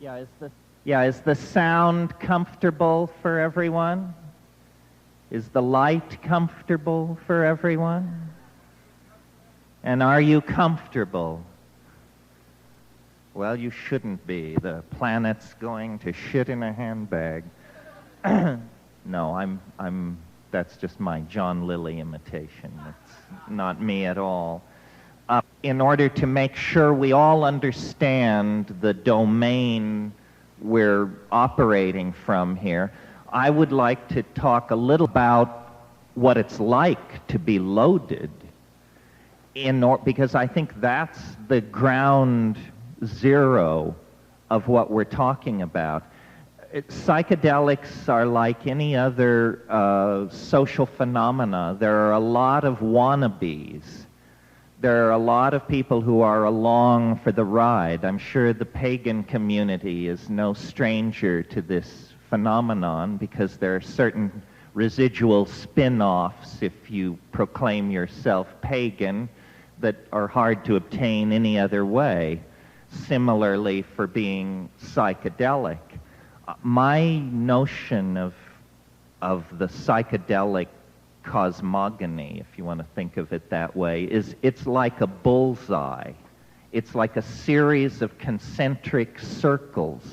Is the sound comfortable for everyone? Is the light comfortable for everyone? And are you comfortable? Well, you shouldn't be. The planet's going to shit in a handbag. No, that's just my John Lilly imitation. It's not me at all. In order to make sure we all understand the domain we're operating from here, I would like to talk a little about what it's like to be loaded, because I think that's the ground zero of what we're talking about. Psychedelics are like any other social phenomena. There are a lot of wannabes. There are a lot of people who are along for the ride. I'm sure the pagan community is no stranger to this phenomenon, because there are certain residual spin-offs, if you proclaim yourself pagan, that are hard to obtain any other way. Similarly for being psychedelic. My notion of the psychedelic cosmogony, if you want to think of it that way, is it's like a bullseye. It's like a series of concentric circles,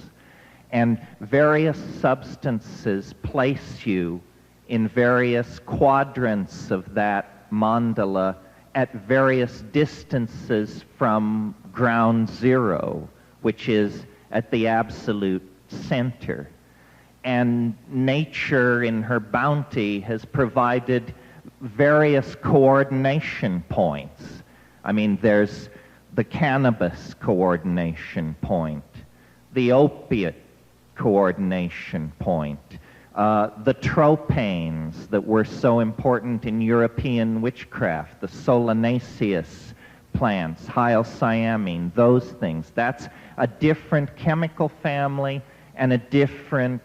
and various substances place you in various quadrants of that mandala at various distances from ground zero, which is at the absolute center. And nature, in her bounty, has provided various coordination points. I mean, there's the cannabis coordination point, the opiate coordination point, the tropanes that were so important in European witchcraft, the solanaceous plants, hyoscyamine, those things. That's a different chemical family and a different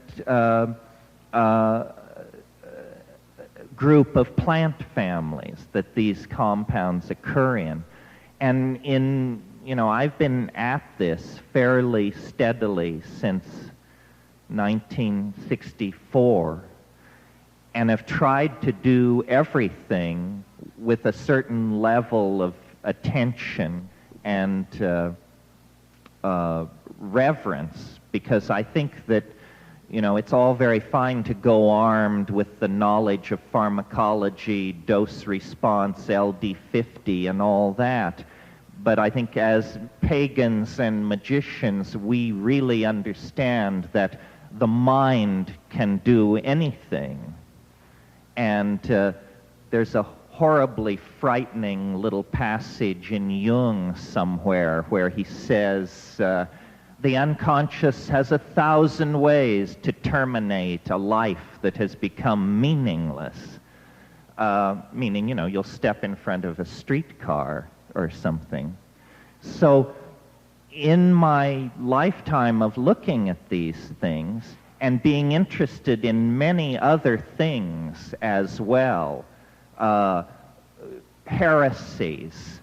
group of plant families that these compounds occur in. And I've been at this fairly steadily since 1964, and have tried to do everything with a certain level of attention and reverence, because I think that it's all very fine to go armed with the knowledge of pharmacology, dose response, LD50 and all that, but I think as pagans and magicians we really understand that the mind can do anything. And there's a horribly frightening little passage in Jung somewhere where he says, the unconscious has 1,000 ways to terminate a life that has become meaningless. Meaning, you'll step in front of a streetcar or something. So, in my lifetime of looking at these things and being interested in many other things as well, heresies,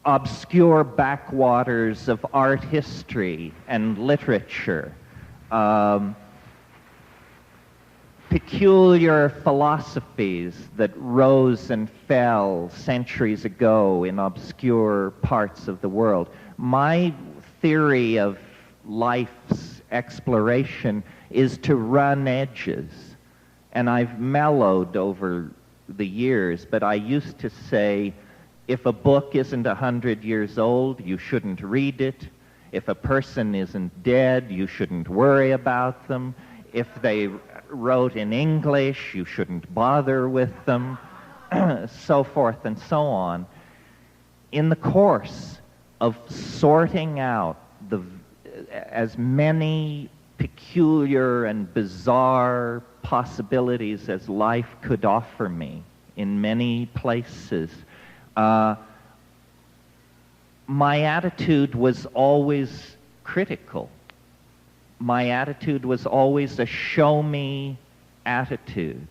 obscure backwaters of art history and literature, peculiar philosophies that rose and fell centuries ago in obscure parts of the world. My theory of life's exploration is to run edges. And I've mellowed over the years, but I used to say, if a book isn't 100 years old, you shouldn't read it. If a person isn't dead, you shouldn't worry about them. If they wrote in English, you shouldn't bother with them, so forth and so on. In the course of sorting out as many peculiar and bizarre possibilities as life could offer me in many places, my attitude was always critical. My attitude was always a show-me attitude.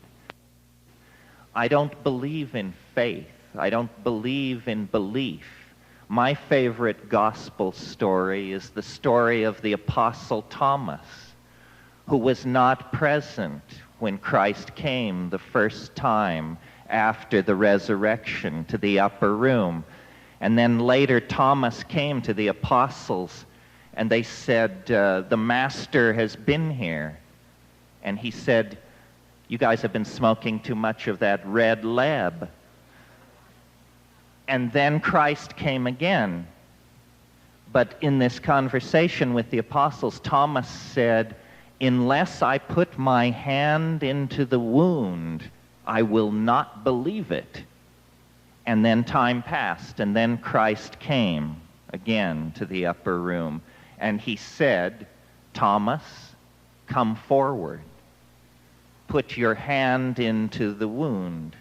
I don't believe in faith. I don't believe in belief. My favorite gospel story is the story of the Apostle Thomas, who was not present when Christ came the first time after the resurrection to the upper room. And then later Thomas came to the apostles and they said, the Master has been here. And he said, you guys have been smoking too much of that red lead. And then Christ came again. But in this conversation with the apostles, Thomas said, unless I put my hand into the wound, I will not believe it. And then time passed, and then Christ came again to the upper room. And he said, Thomas, come forward. Put your hand into the wound.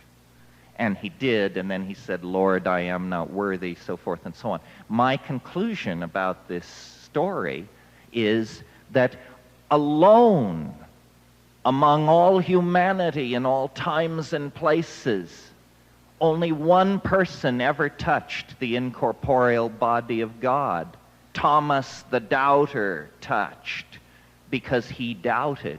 And he did, and then he said, Lord, I am not worthy, so forth and so on. My conclusion about this story is that alone among all humanity in all times and places, only one person ever touched the incorporeal body of God. Thomas the doubter touched because he doubted.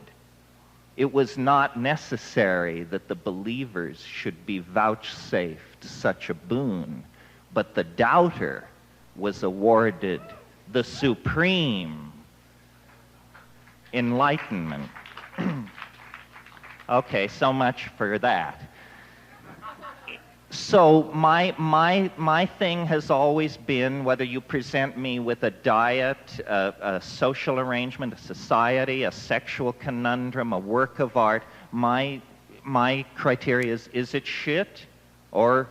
It was not necessary that the believers should be vouchsafed such a boon, but the doubter was awarded the supreme enlightenment. Okay, so much for that. So my thing has always been, whether you present me with a diet, a social arrangement, a society, a sexual conundrum, a work of art, my criteria is it shit or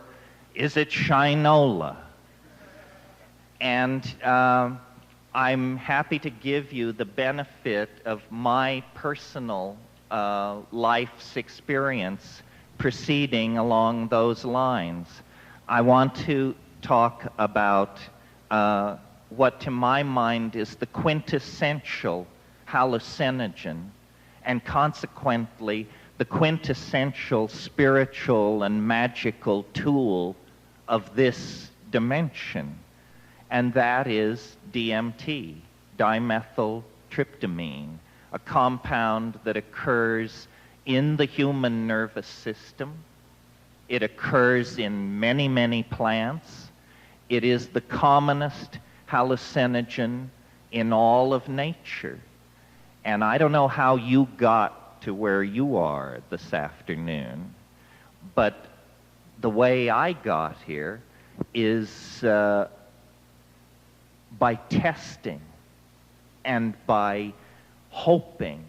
is it shinola? And I'm happy to give you the benefit of my personal life's experience proceeding along those lines. I want to talk about what to my mind is the quintessential hallucinogen, and consequently the quintessential spiritual and magical tool of this dimension, and that is DMT, dimethyltryptamine, a compound that occurs in the human nervous system. It occurs in many, many plants. It is the commonest hallucinogen in all of nature. And I don't know how you got to where you are this afternoon, but the way I got here is by testing and by hoping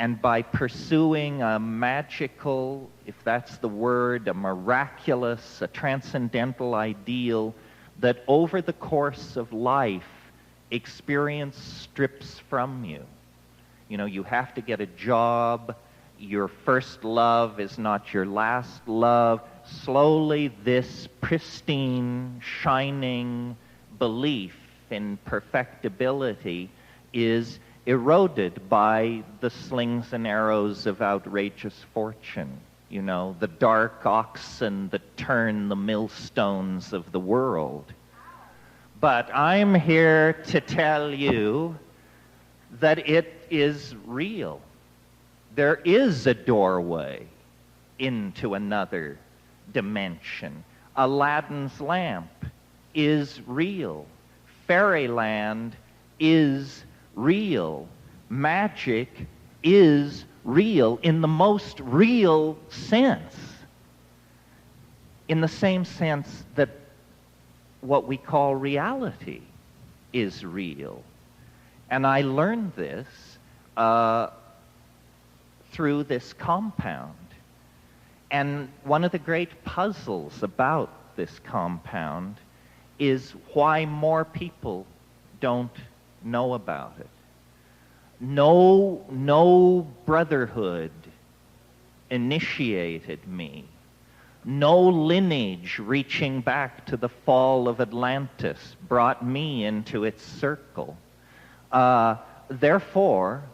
and by pursuing a magical, if that's the word, a miraculous, a transcendental ideal that over the course of life, experience strips from you. You know, you have to get a job, your first love is not your last love. Slowly this pristine, shining belief in perfectibility is eroded by the slings and arrows of outrageous fortune. You know, the dark oxen that turn the millstones of the world. But I'm here to tell you that it is real. There is a doorway into another dimension. Aladdin's lamp is real. Fairyland is real. Magic is real in the most real sense. In the same sense that what we call reality is real. And I learned this through this compound. And one of the great puzzles about this compound is why more people don't know about it. No brotherhood initiated me. No lineage reaching back to the fall of Atlantis brought me into its circle. Therefore,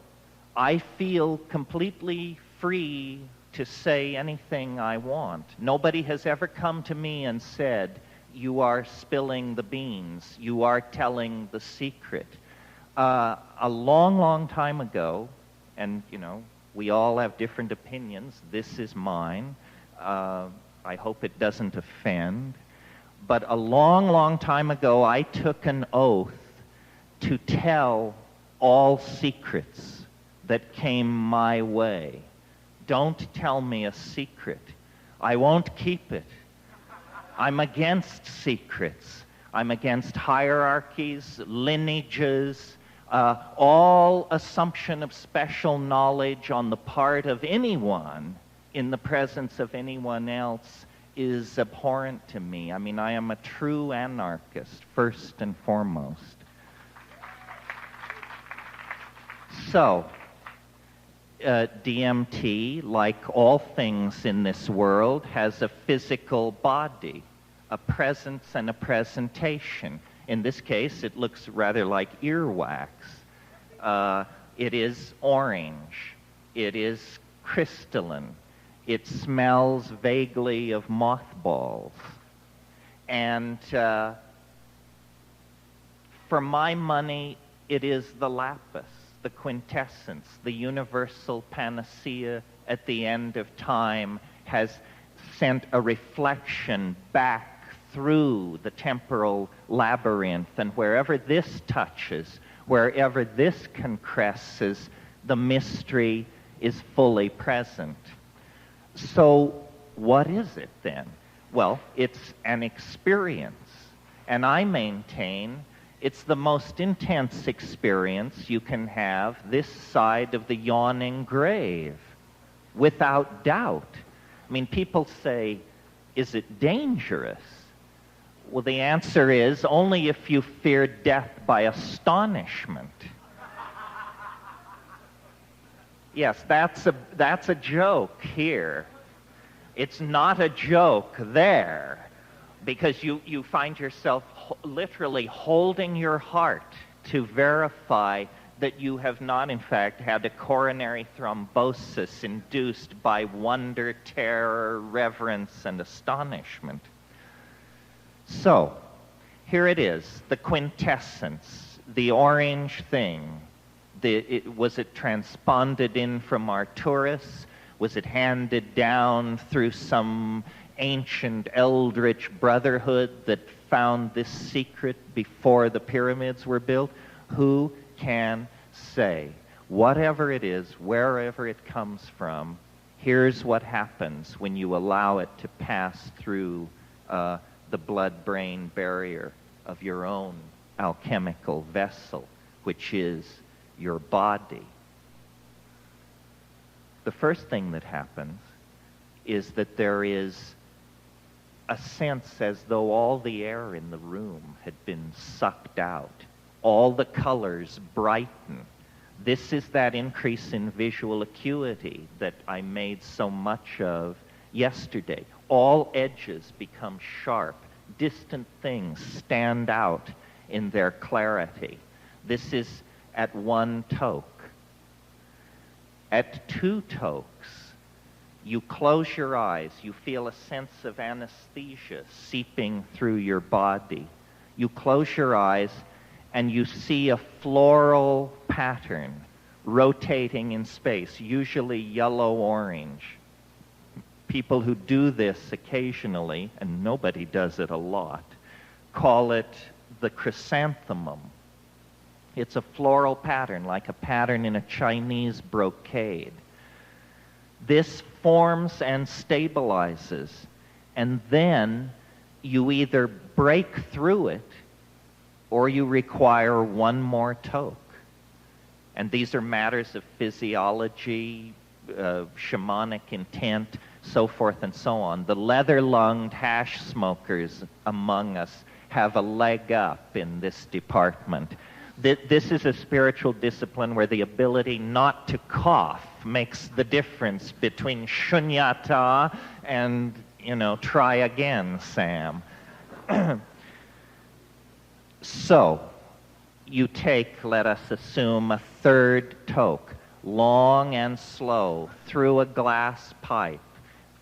I feel completely free to say anything I want. Nobody has ever come to me and said, you are spilling the beans. You are telling the secret. A long, long time ago, and we all have different opinions. This is mine. I hope it doesn't offend. But a long, long time ago, I took an oath to tell all secrets that came my way. Don't tell me a secret. I won't keep it. I'm against secrets. I'm against hierarchies, lineages, all assumption of special knowledge on the part of anyone in the presence of anyone else is abhorrent to me. I mean, I am a true anarchist, first and foremost. So, DMT, like all things in this world, has a physical body, a presence and a presentation. In this case, it looks rather like earwax. It is orange. It is crystalline. It smells vaguely of mothballs. And for my money, it is the lapis, the quintessence, the universal panacea at the end of time, has sent a reflection back through the temporal labyrinth, and wherever this touches, wherever this concresces, the mystery is fully present. So what is it then? Well, it's an experience, and I maintain it's the most intense experience you can have this side of the yawning grave, without doubt. I mean, people say, is it dangerous? Well, the answer is only if you fear death by astonishment. Yes, that's a joke here. It's not a joke there, because you find yourself literally holding your heart to verify that you have not, in fact, had a coronary thrombosis induced by wonder, terror, reverence, and astonishment. So, here it is, the quintessence, the orange thing. Was it transponded in from Arcturus? Was it handed down through some ancient eldritch brotherhood that found this secret before the pyramids were built? Who can say? Whatever it is, wherever it comes from, here's what happens when you allow it to pass through the blood-brain barrier of your own alchemical vessel, which is your body. The first thing that happens is that there is a sense as though all the air in the room had been sucked out. All the colors brighten. This is that increase in visual acuity that I made so much of yesterday. All edges become sharp. Distant things stand out in their clarity. This is at one toke. At two tokes, you close your eyes. You feel a sense of anesthesia seeping through your body. You close your eyes and you see a floral pattern rotating in space, usually yellow-orange. People who do this occasionally, and nobody does it a lot, call it the chrysanthemum. It's a floral pattern, like a pattern in a Chinese brocade. This forms and stabilizes, and then you either break through it or you require one more toke. And these are matters of physiology, shamanic intent, so forth and so on. The leather-lunged hash smokers among us have a leg up in this department. This is a spiritual discipline where the ability not to cough makes the difference between shunyata and, try again, Sam. So, you take, let us assume, a third toke, long and slow, through a glass pipe,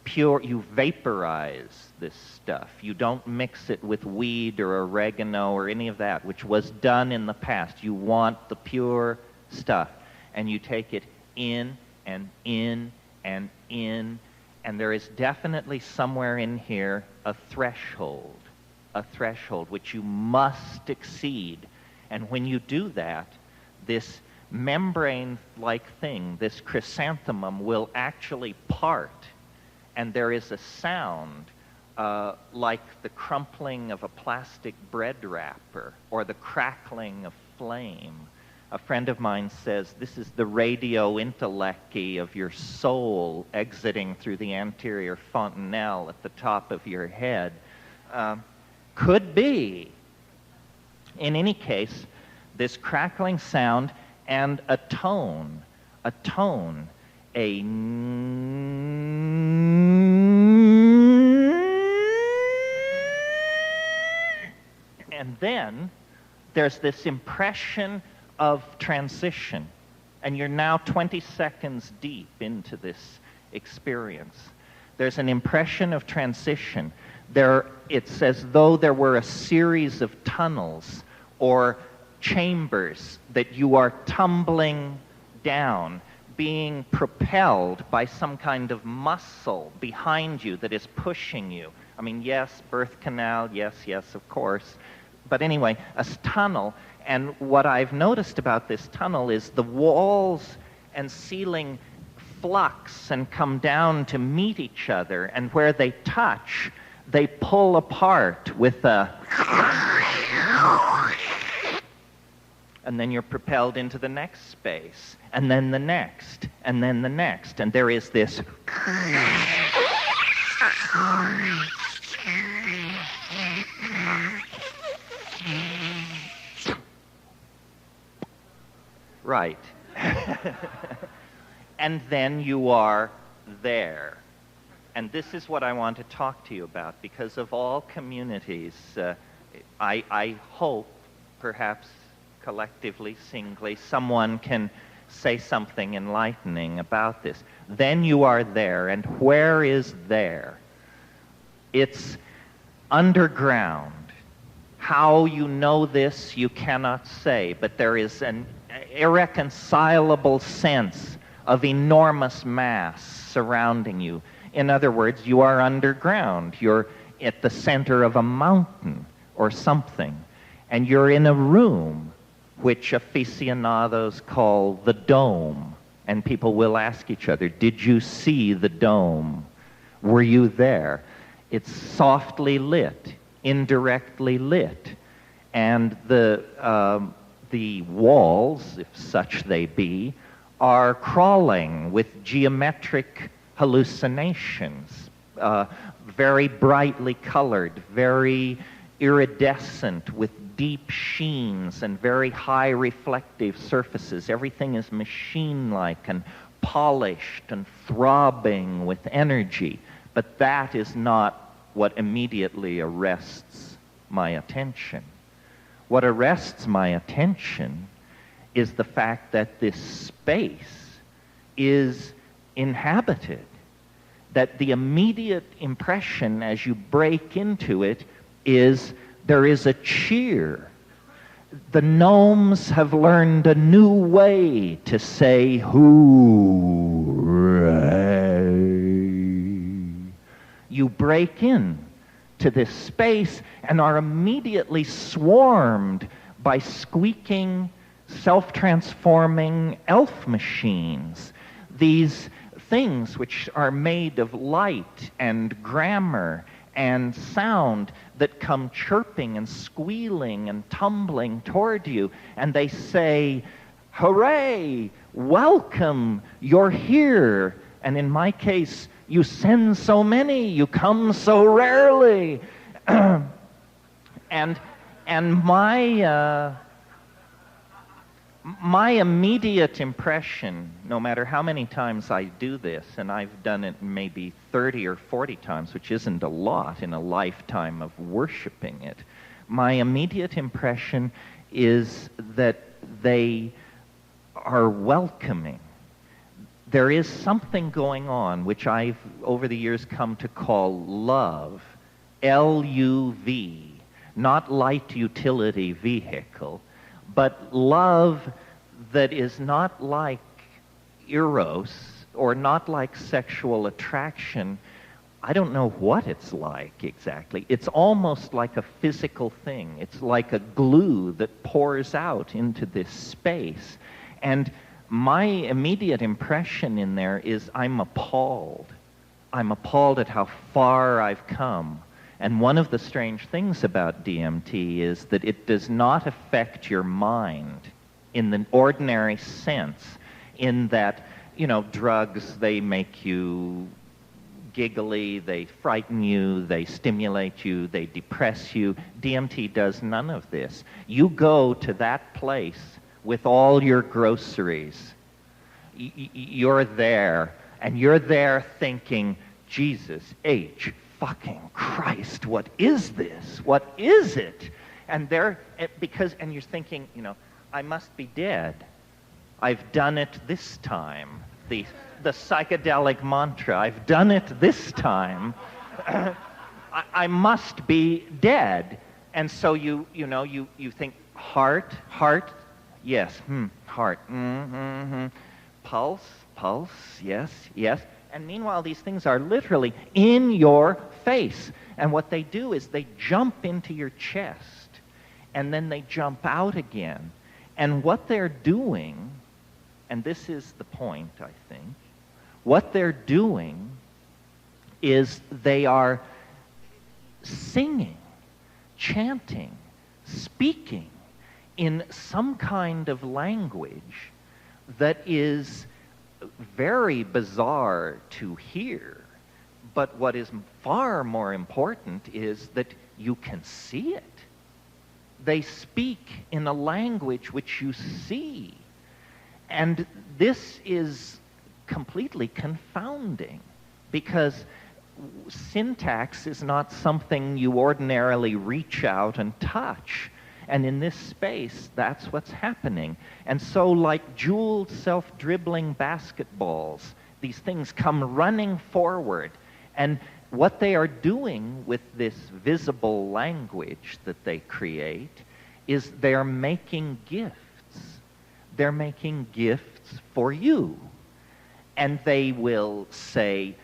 pure, you vaporize this stuff. You don't mix it with weed or oregano or any of that, which was done in the past. You want the pure stuff. And you take it in and in and in, and there is definitely somewhere in here a threshold which you must exceed. And when you do that, this membrane-like thing, this chrysanthemum, will actually part, and there is a sound like the crumpling of a plastic bread wrapper or the crackling of flame. A friend of mine says this is the radio intellecty of your soul exiting through the anterior fontanelle at the top of your head. Could be. In any case, this crackling sound and a tone, and then there's this impression of transition, and you're now 20 seconds deep into this experience. There's an impression of transition. It's as though there were a series of tunnels or chambers that you are tumbling down, being propelled by some kind of muscle behind you that is pushing you. I mean, yes, birth canal, yes, of course. But anyway, a tunnel. And what I've noticed about this tunnel is the walls and ceiling flux and come down to meet each other, and where they touch, they pull apart with a... And then you're propelled into the next space, and then the next, and then the next, and there is this... Right. And then you are there. And this is what I want to talk to you about, because of all communities, I hope, perhaps collectively, singly, someone can say something enlightening about this. Then you are there, and where is there? It's underground. How you know this, you cannot say, but there is an irreconcilable sense of enormous mass surrounding you. In other words, you are underground. You're at the center of a mountain or something, and you're in a room which aficionados call the dome. And people will ask each other, did you see the dome? Were you there? It's softly lit, indirectly lit, and the walls, if such they be, are crawling with geometric hallucinations, very brightly colored, very iridescent, with deep sheens and very high reflective surfaces. Everything is machine-like and polished and throbbing with energy, but that is not what immediately arrests my attention. What arrests my attention is the fact that this space is inhabited, that the immediate impression as you break into it is there is a cheer. The gnomes have learned a new way to say hooray. You break in to this space and are immediately swarmed by squeaking, self-transforming elf machines. These things which are made of light and grammar and sound that come chirping and squealing and tumbling toward you, and they say, hooray, welcome, you're here. And in my case, you send so many, you come so rarely. and my immediate impression, no matter how many times I do this, and I've done it maybe 30 or 40 times, which isn't a lot in a lifetime of worshiping it, my immediate impression is that they are welcoming. there is something going on which I've over the years come to call love, L-U-V, not light utility vehicle, but love that is not like eros or not like sexual attraction. I don't know what it's like exactly. It's almost like a physical thing. It's like a glue that pours out into this space. And my immediate impression in there is I'm appalled. I'm appalled at how far I've come. And one of the strange things about DMT is that it does not affect your mind in the ordinary sense, in that, you know, drugs, they make you giggly, they frighten you, they stimulate you, they depress you. DMT does none of this. You go to that place with all your groceries. You're there, and you're there thinking, Jesus H. fucking Christ, what is this? What is it? And and you're thinking, you know, I must be dead. I've done it this time. The psychedelic mantra, I've done it this time. I must be dead. And so you think heart, yes, heart, pulse, yes. And meanwhile, these things are literally in your face. And what they do is they jump into your chest, and then they jump out again. And what they're doing, and this is the point, I think, what they're doing is they are singing, chanting, speaking in some kind of language that is very bizarre to hear. But what is far more important is that you can see it. They speak in a language which you see. And this is completely confounding, because syntax is not something you ordinarily reach out and touch. And in this space, that's what's happening. And so, like jeweled, self-dribbling basketballs, these things come running forward. And what they are doing with this visible language that they create is they're making gifts. They're making gifts for you. And they will say,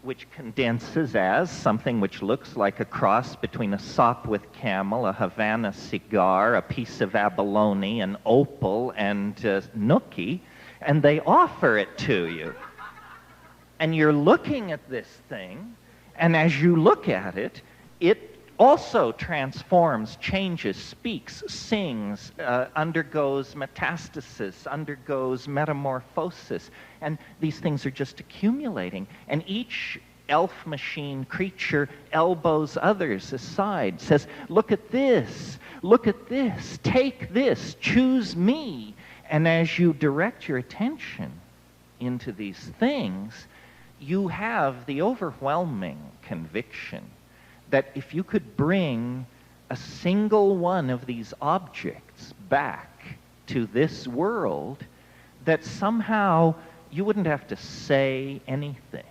which condenses as something which looks like a cross between a sop with camel, a Havana cigar, a piece of abalone, an opal, and nookie, and they offer it to you. And you're looking at this thing, and as you look at it, it also transforms, changes, speaks, sings, undergoes metastasis, undergoes metamorphosis. And these things are just accumulating. And each elf machine creature elbows others aside, says, look at this, take this, choose me. And as you direct your attention into these things, you have the overwhelming conviction that if you could bring a single one of these objects back to this world, that somehow you wouldn't have to say anything.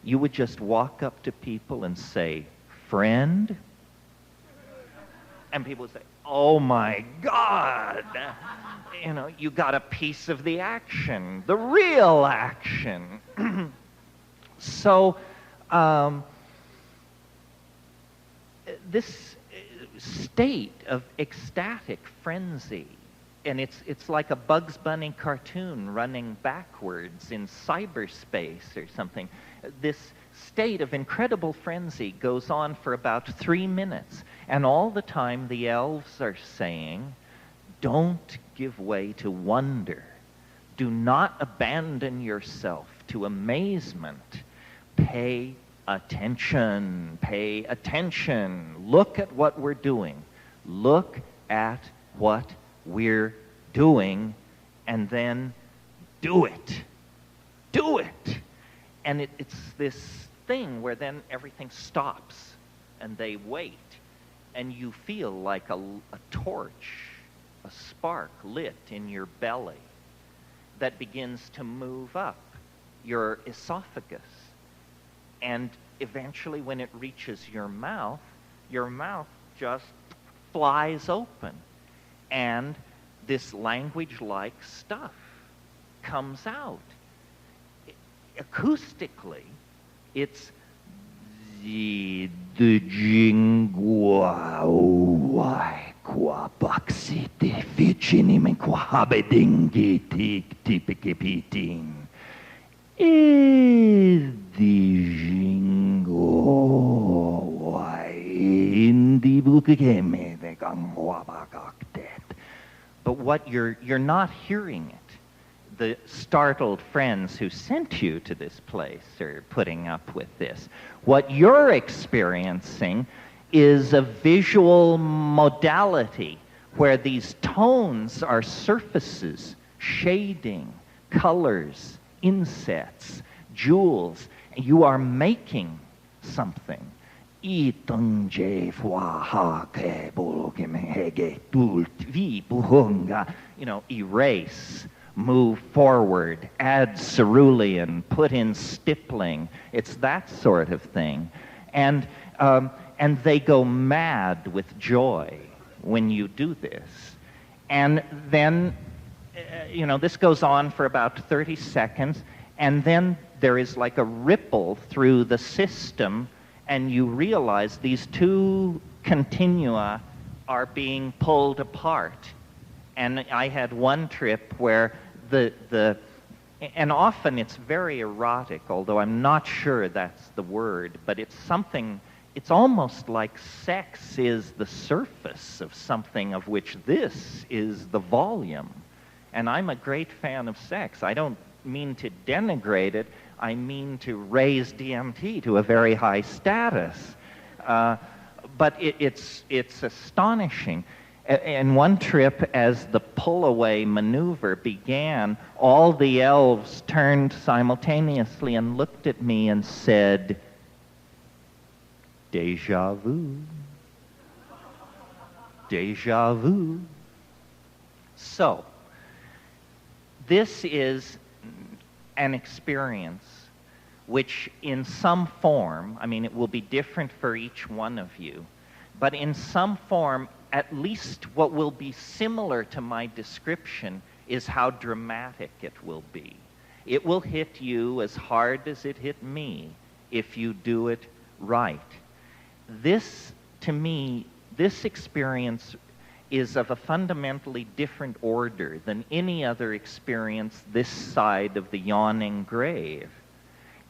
You would just walk up to people and say, friend? And people would say, oh my God! You know, you got a piece of the action, the real action. So, this state of ecstatic frenzy, and it's like a Bugs Bunny cartoon running backwards in cyberspace or something. This state of incredible frenzy goes on for about 3 minutes, and all the time the elves are saying, don't give way to wonder. Do not abandon yourself to amazement. Pay attention, pay attention. Look at what we're doing. Look at what we're doing, and then do it. Do it. And it's this thing where then everything stops, and they wait, and you feel like a torch a spark lit in your belly that begins to move up your esophagus. And eventually when it reaches your mouth just flies open. And this language-like stuff comes out. Acoustically, it's the jingua qua baxi te ficini qua habedingi tik tipikipiting. The jingo in the bukeme the gangwabagaktet. But what you're not hearing it. The startled friends who sent you to this place are putting up with this. What you're experiencing is a visual modality where these tones are surfaces, shading, colors, insets, jewels. You are making something. You know, erase, move forward, add cerulean, put in stippling. It's that sort of thing. And they go mad with joy when you do this. And then, you know, this goes on for about 30 seconds, and then there is like a ripple through the system, and you realize these two continua are being pulled apart. And I had one trip where and often it's very erotic, although I'm not sure that's the word, but it's something, it's almost like sex is the surface of something of which this is the volume. And I'm a great fan of sex. I don't mean to denigrate it, I mean to raise DMT to a very high status. But it's astonishing. In one trip, as the pull-away maneuver began, all the elves turned simultaneously and looked at me and said, "Déjà vu. Déjà vu." So, this is an experience which in some form, I mean, it will be different for each one of you, but in some form, at least what will be similar to my description is how dramatic it will be. It will hit you as hard as it hit me if you do it right. This, to me, this experience is of a fundamentally different order than any other experience this side of the yawning grave.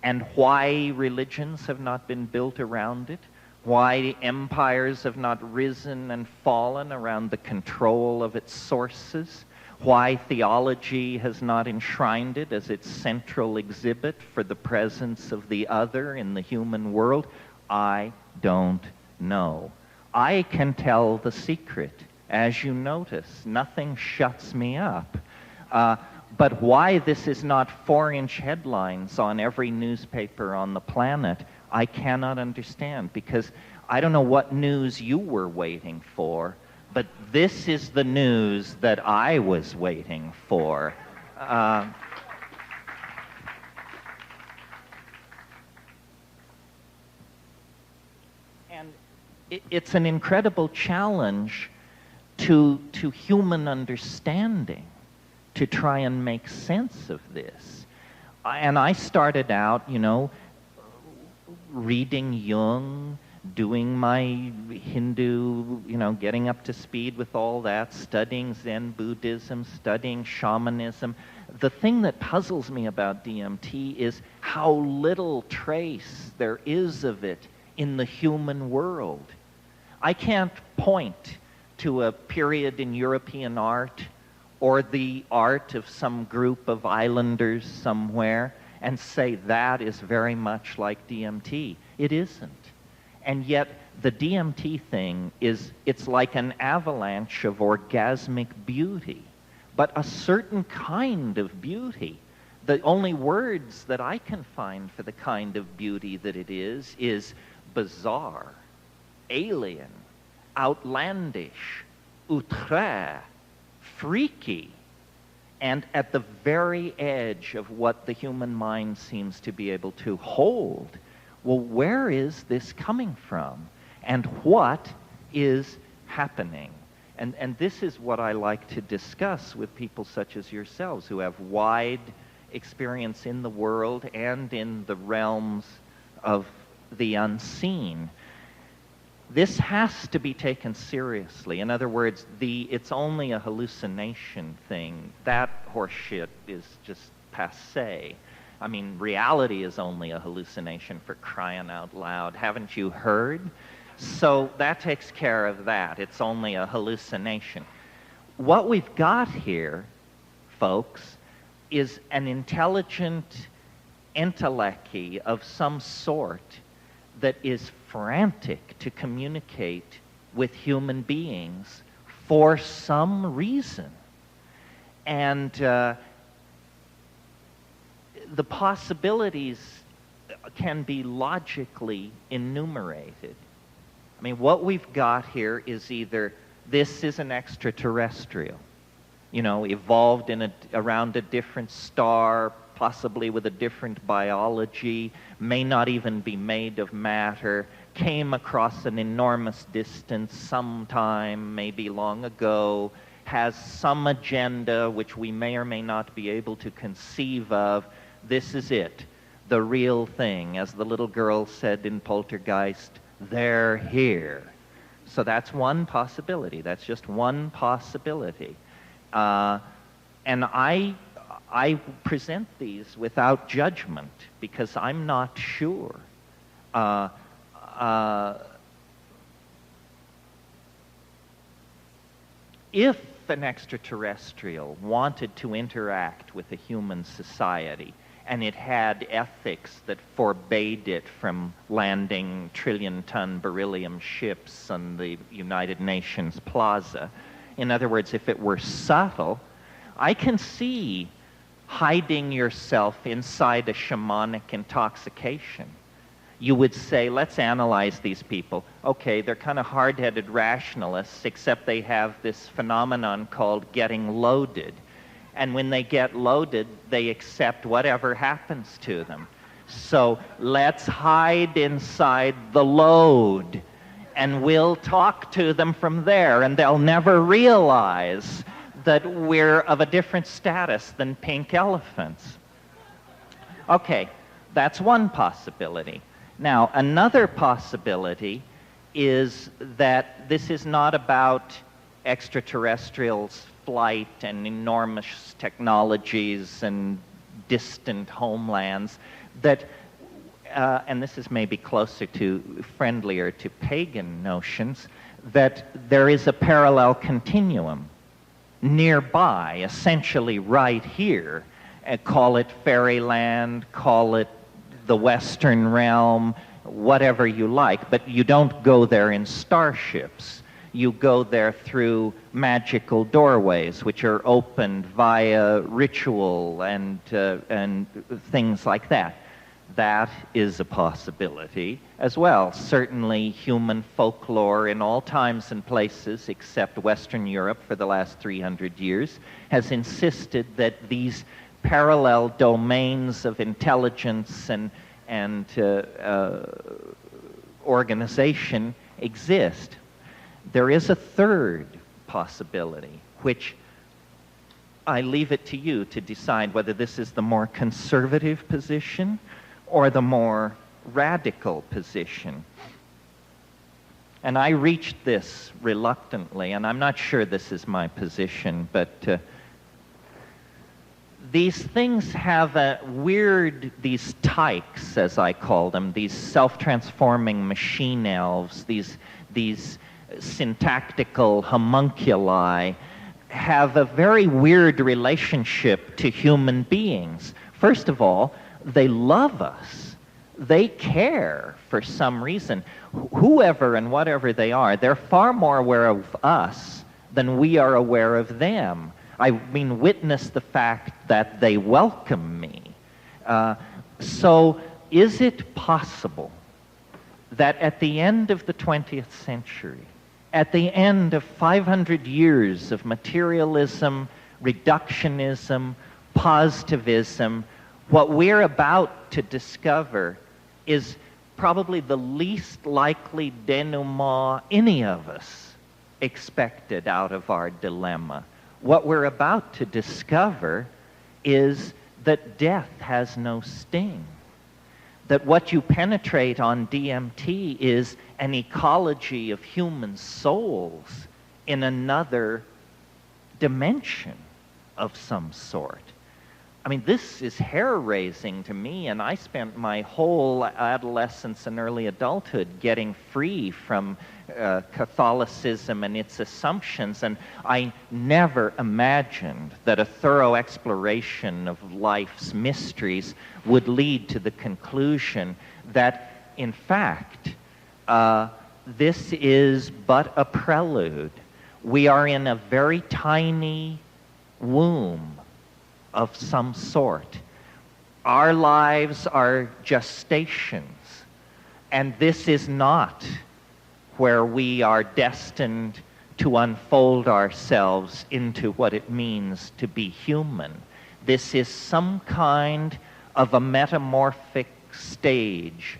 And why religions have not been built around it, why empires have not risen and fallen around the control of its sources, why theology has not enshrined it as its central exhibit for the presence of the other in the human world, I don't know. I can tell the secret. As you notice, nothing shuts me up. But why this is not 4-inch headlines on every newspaper on the planet, I cannot understand, because I don't know what news you were waiting for, but this is the news that I was waiting for. And it's an incredible challenge to human understanding to try and make sense of this. And I started out, you know, reading Jung, doing my Hindu, you know, getting up to speed with all that, studying Zen Buddhism, studying shamanism. The thing that puzzles me about DMT is how little trace there is of it in the human world. I can't point to a period in European art or the art of some group of islanders somewhere and say that is very much like DMT. It isn't. And yet the DMT thing is, it's like an avalanche of orgasmic beauty, but a certain kind of beauty. The only words that I can find for the kind of beauty that it is bizarre, alien, outlandish, outre, freaky, and at the very edge of what the human mind seems to be able to hold. Well, where is this coming from? And what is happening? And this is what I like to discuss with people such as yourselves, who have wide experience in the world and in the realms of the unseen. This has to be taken seriously. In other words, it's only a hallucination thing. That horseshit is just passé. I mean, reality is only a hallucination, for crying out loud. Haven't you heard? So that takes care of that. It's only a hallucination. What we've got here, folks, is an intelligent entelechy of some sort that is frantic to communicate with human beings for some reason. And the possibilities can be logically enumerated. I mean, what we've got here is either this is an extraterrestrial, you know, evolved around a different star, possibly with a different biology, may not even be made of matter, came across an enormous distance sometime, maybe long ago, has some agenda which we may or may not be able to conceive of. This is it, the real thing. As the little girl said in Poltergeist, they're here. So that's one possibility. That's just one possibility. And I present these without judgment because I'm not sure. If an extraterrestrial wanted to interact with a human society and it had ethics that forbade it from landing trillion-ton beryllium ships on the United Nations Plaza, in other words, if it were subtle, I can see hiding yourself inside a shamanic intoxication. You would say, let's analyze these people. Okay, they're kind of hard-headed rationalists, except they have this phenomenon called getting loaded. And when they get loaded, they accept whatever happens to them. So let's hide inside the load, and we'll talk to them from there, and they'll never realize that we're of a different status than pink elephants. Okay, that's one possibility. Now, another possibility is that this is not about extraterrestrials' flight and enormous technologies and distant homelands, that, and this is maybe closer to, friendlier to pagan notions, that there is a parallel continuum nearby, essentially right here. Call it fairyland, call it the Western realm, whatever you like, but you don't go there in starships. You go there through magical doorways, which are opened via ritual and things like that. That is a possibility as well. Certainly human folklore in all times and places except Western Europe for the last 300 years has insisted that these parallel domains of intelligence and organization exist. There is a third possibility, which I leave it to you to decide whether this is the more conservative position or the more radical position. And I reached this reluctantly, and I'm not sure this is my position, but these things have a weird, these tykes, as I call them, these self-transforming machine elves, these syntactical homunculi, have a very weird relationship to human beings. First of all, they love us. They care for some reason. Whoever and whatever they are, they're far more aware of us than we are aware of them. I mean, witness the fact that they welcome me. So is it possible that at the end of the 20th century, at the end of 500 years of materialism, reductionism, positivism, what we're about to discover is probably the least likely denouement any of us expected out of our dilemma. What we're about to discover is that death has no sting. That what you penetrate on DMT is an ecology of human souls in another dimension of some sort. I mean, this is hair-raising to me, and I spent my whole adolescence and early adulthood getting free from Catholicism and its assumptions, and I never imagined that a thorough exploration of life's mysteries would lead to the conclusion that, in fact, this is but a prelude. We are in a very tiny womb of some sort. Our lives are gestations, and this is not where we are destined to unfold ourselves into what it means to be human. This is some kind of a metamorphic stage,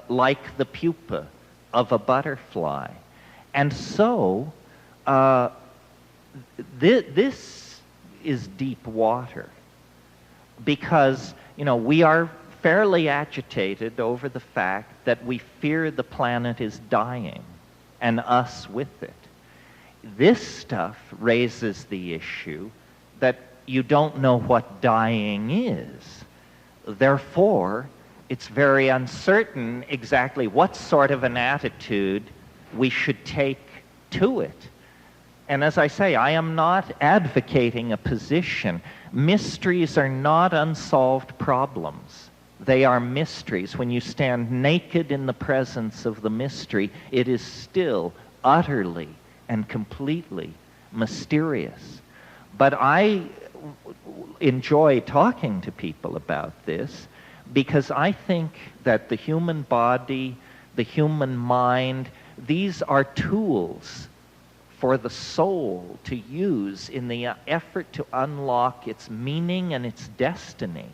like the pupa of a butterfly. And so, this is deep water, because, we are fairly agitated over the fact that we fear the planet is dying, and us with it. This stuff raises the issue that you don't know what dying is. Therefore, it's very uncertain exactly what sort of an attitude we should take to it. And as I say, I am not advocating a position. Mysteries are not unsolved problems. They are mysteries. When you stand naked in the presence of the mystery, it is still utterly and completely mysterious. But I enjoy talking to people about this because I think that the human body, the human mind, these are tools for the soul to use in the effort to unlock its meaning and its destiny.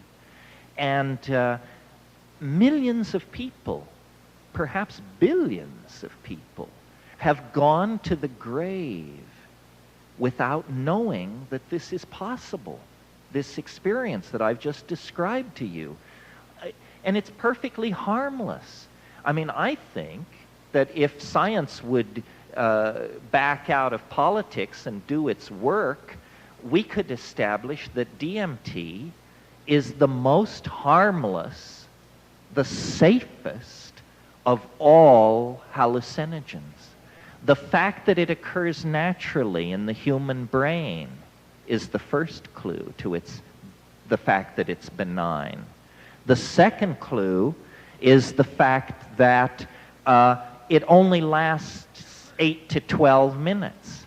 And millions of people, perhaps billions of people, have gone to the grave without knowing that this is possible, this experience that I've just described to you. And it's perfectly harmless. I mean, I think that if science would back out of politics and do its work, we could establish that DMT is the most harmless, the safest of all hallucinogens. The fact that it occurs naturally in the human brain is the first clue to the fact that it's benign. The second clue is the fact that it only lasts 8 to 12 minutes.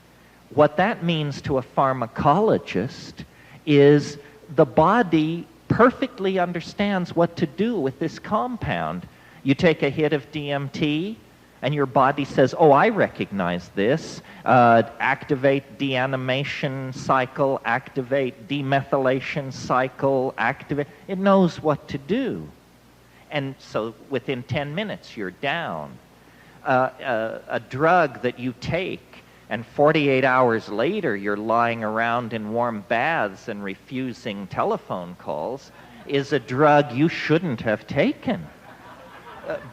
What that means to a pharmacologist is the body perfectly understands what to do with this compound. You take a hit of DMT, and your body says, oh, I recognize this. Activate deanimation cycle, activate demethylation cycle, activate. It knows what to do. And so within 10 minutes, you're down. A drug that you take, and 48 hours later you're lying around in warm baths and refusing telephone calls, is a drug you shouldn't have taken.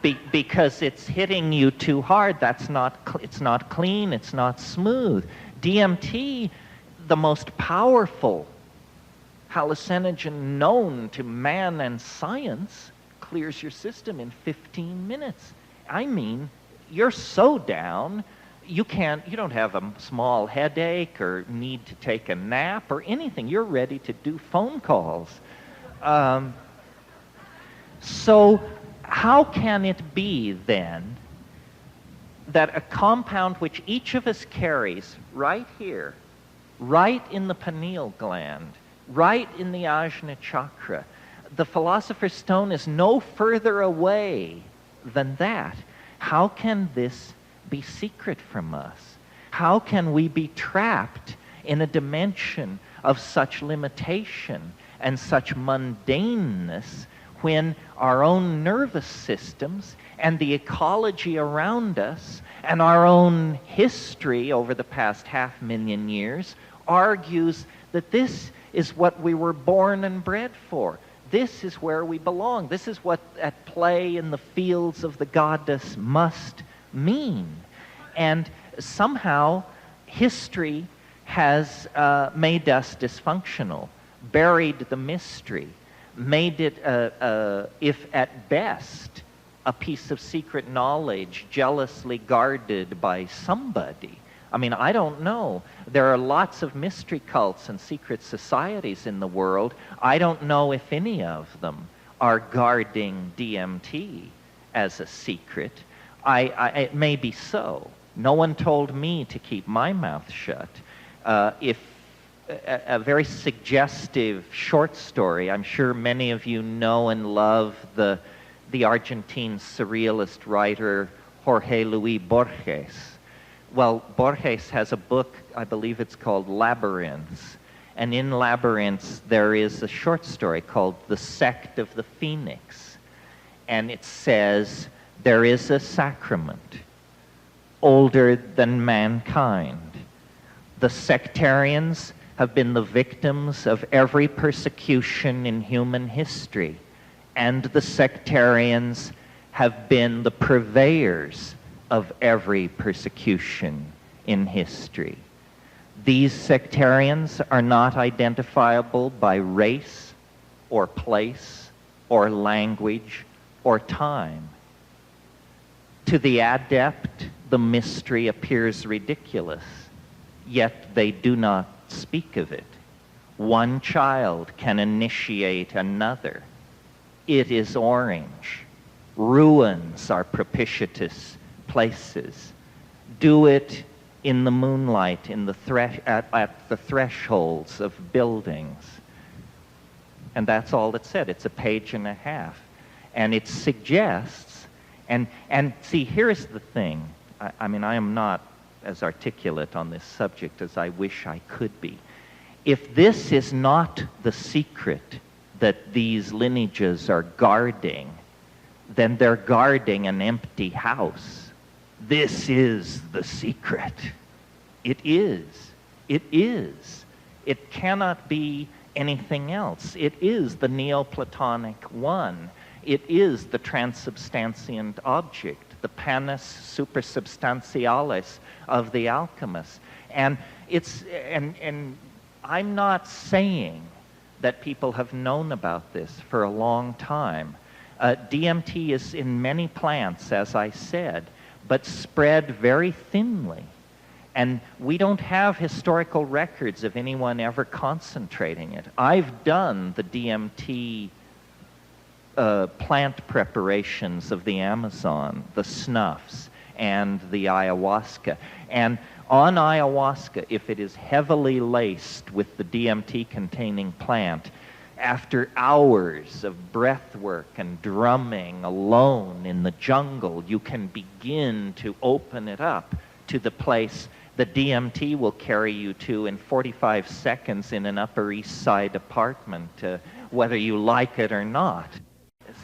Because it's hitting you too hard. It's not clean, it's not smooth. DMT, the most powerful hallucinogen known to man and science, clears your system in 15 minutes. I mean, you're so down, you don't have a small headache or need to take a nap or anything. You're ready to do phone calls. So how can it be then that a compound which each of us carries right here, right in the pineal gland, right in the Ajna chakra, the Philosopher's Stone is no further away than that. How can this be secret from us? How can we be trapped in a dimension of such limitation and such mundaneness when our own nervous systems and the ecology around us and our own history over the past 500,000 years argues that this is what we were born and bred for? This is where we belong. This is what at play in the fields of the goddess must mean. And somehow history has made us dysfunctional, buried the mystery, made it, if at best, a piece of secret knowledge jealously guarded by somebody. I mean, I don't know. There are lots of mystery cults and secret societies in the world. I don't know if any of them are guarding DMT as a secret. It may be so. No one told me to keep my mouth shut. If a very suggestive short story, I'm sure many of you know and love the Argentine surrealist writer Jorge Luis Borges. Well, Borges has a book, I believe it's called Labyrinths. And in Labyrinths, there is a short story called The Sect of the Phoenix. And it says, there is a sacrament older than mankind. The sectarians have been the victims of every persecution in human history. And the sectarians have been the purveyors of every persecution in history. These sectarians are not identifiable by race or place or language or time. To the adept, the mystery appears ridiculous, yet they do not speak of it. One child can initiate another. It is orange. Ruins are propitious places. Do it in the moonlight, in the at the thresholds of buildings. And that's all it said. It's a page and a half. And it suggests, and see, here's the thing. I mean, I am not as articulate on this subject as I wish I could be. If this is not the secret that these lineages are guarding, then they're guarding an empty house. This is the secret. It is. It is. It cannot be anything else. It is the Neoplatonic one. It is the transubstantiant object, the panis supersubstantialis of the alchemists. And I'm not saying that people have known about this for a long time. DMT is in many plants, as I said, but spread very thinly. And we don't have historical records of anyone ever concentrating it. I've done the DMT plant preparations of the Amazon, the snuffs, and the ayahuasca. And on ayahuasca, if it is heavily laced with the DMT-containing plant, after hours of breath work and drumming alone in the jungle, you can begin to open it up to the place the DMT will carry you to in 45 seconds in an Upper East Side apartment, whether you like it or not.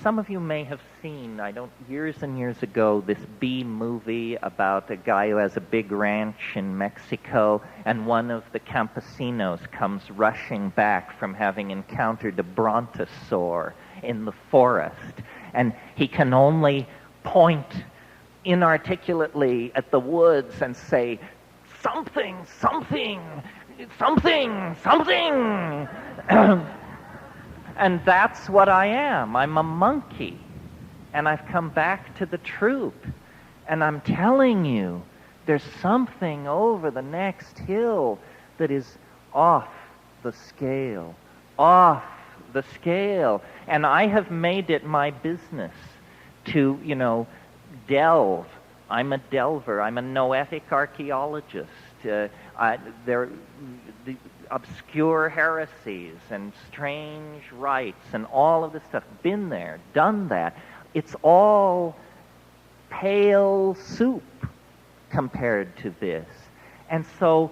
Some of you may have seen, years and years ago, this B movie about a guy who has a big ranch in Mexico, and one of the campesinos comes rushing back from having encountered a brontosaur in the forest, and he can only point inarticulately at the woods and say, something, something, something, something. And that's what I am. I'm a monkey. And I've come back to the truth. And I'm telling you, there's something over the next hill that is off the scale. Off the scale. And I have made it my business to, delve. I'm a delver. I'm a noetic archaeologist. The obscure heresies and strange rites and all of this stuff. Been there, done that. It's all pale soup compared to this. And so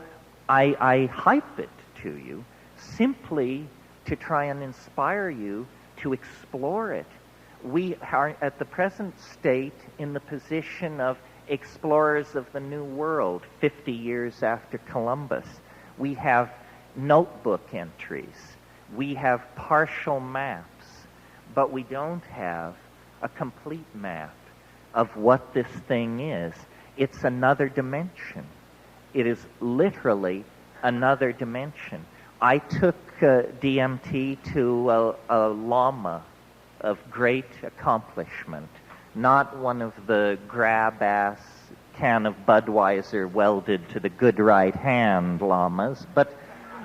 I hype it to you simply to try and inspire you to explore it. We are at the present state in the position of explorers of the New World 50 years after Columbus. We have notebook entries. We have partial maps, but we don't have a complete map of what this thing is. It's another dimension. It is literally another dimension. I took DMT to a lama of great accomplishment, not one of the grab-ass can of Budweiser welded to the good right hand lamas, but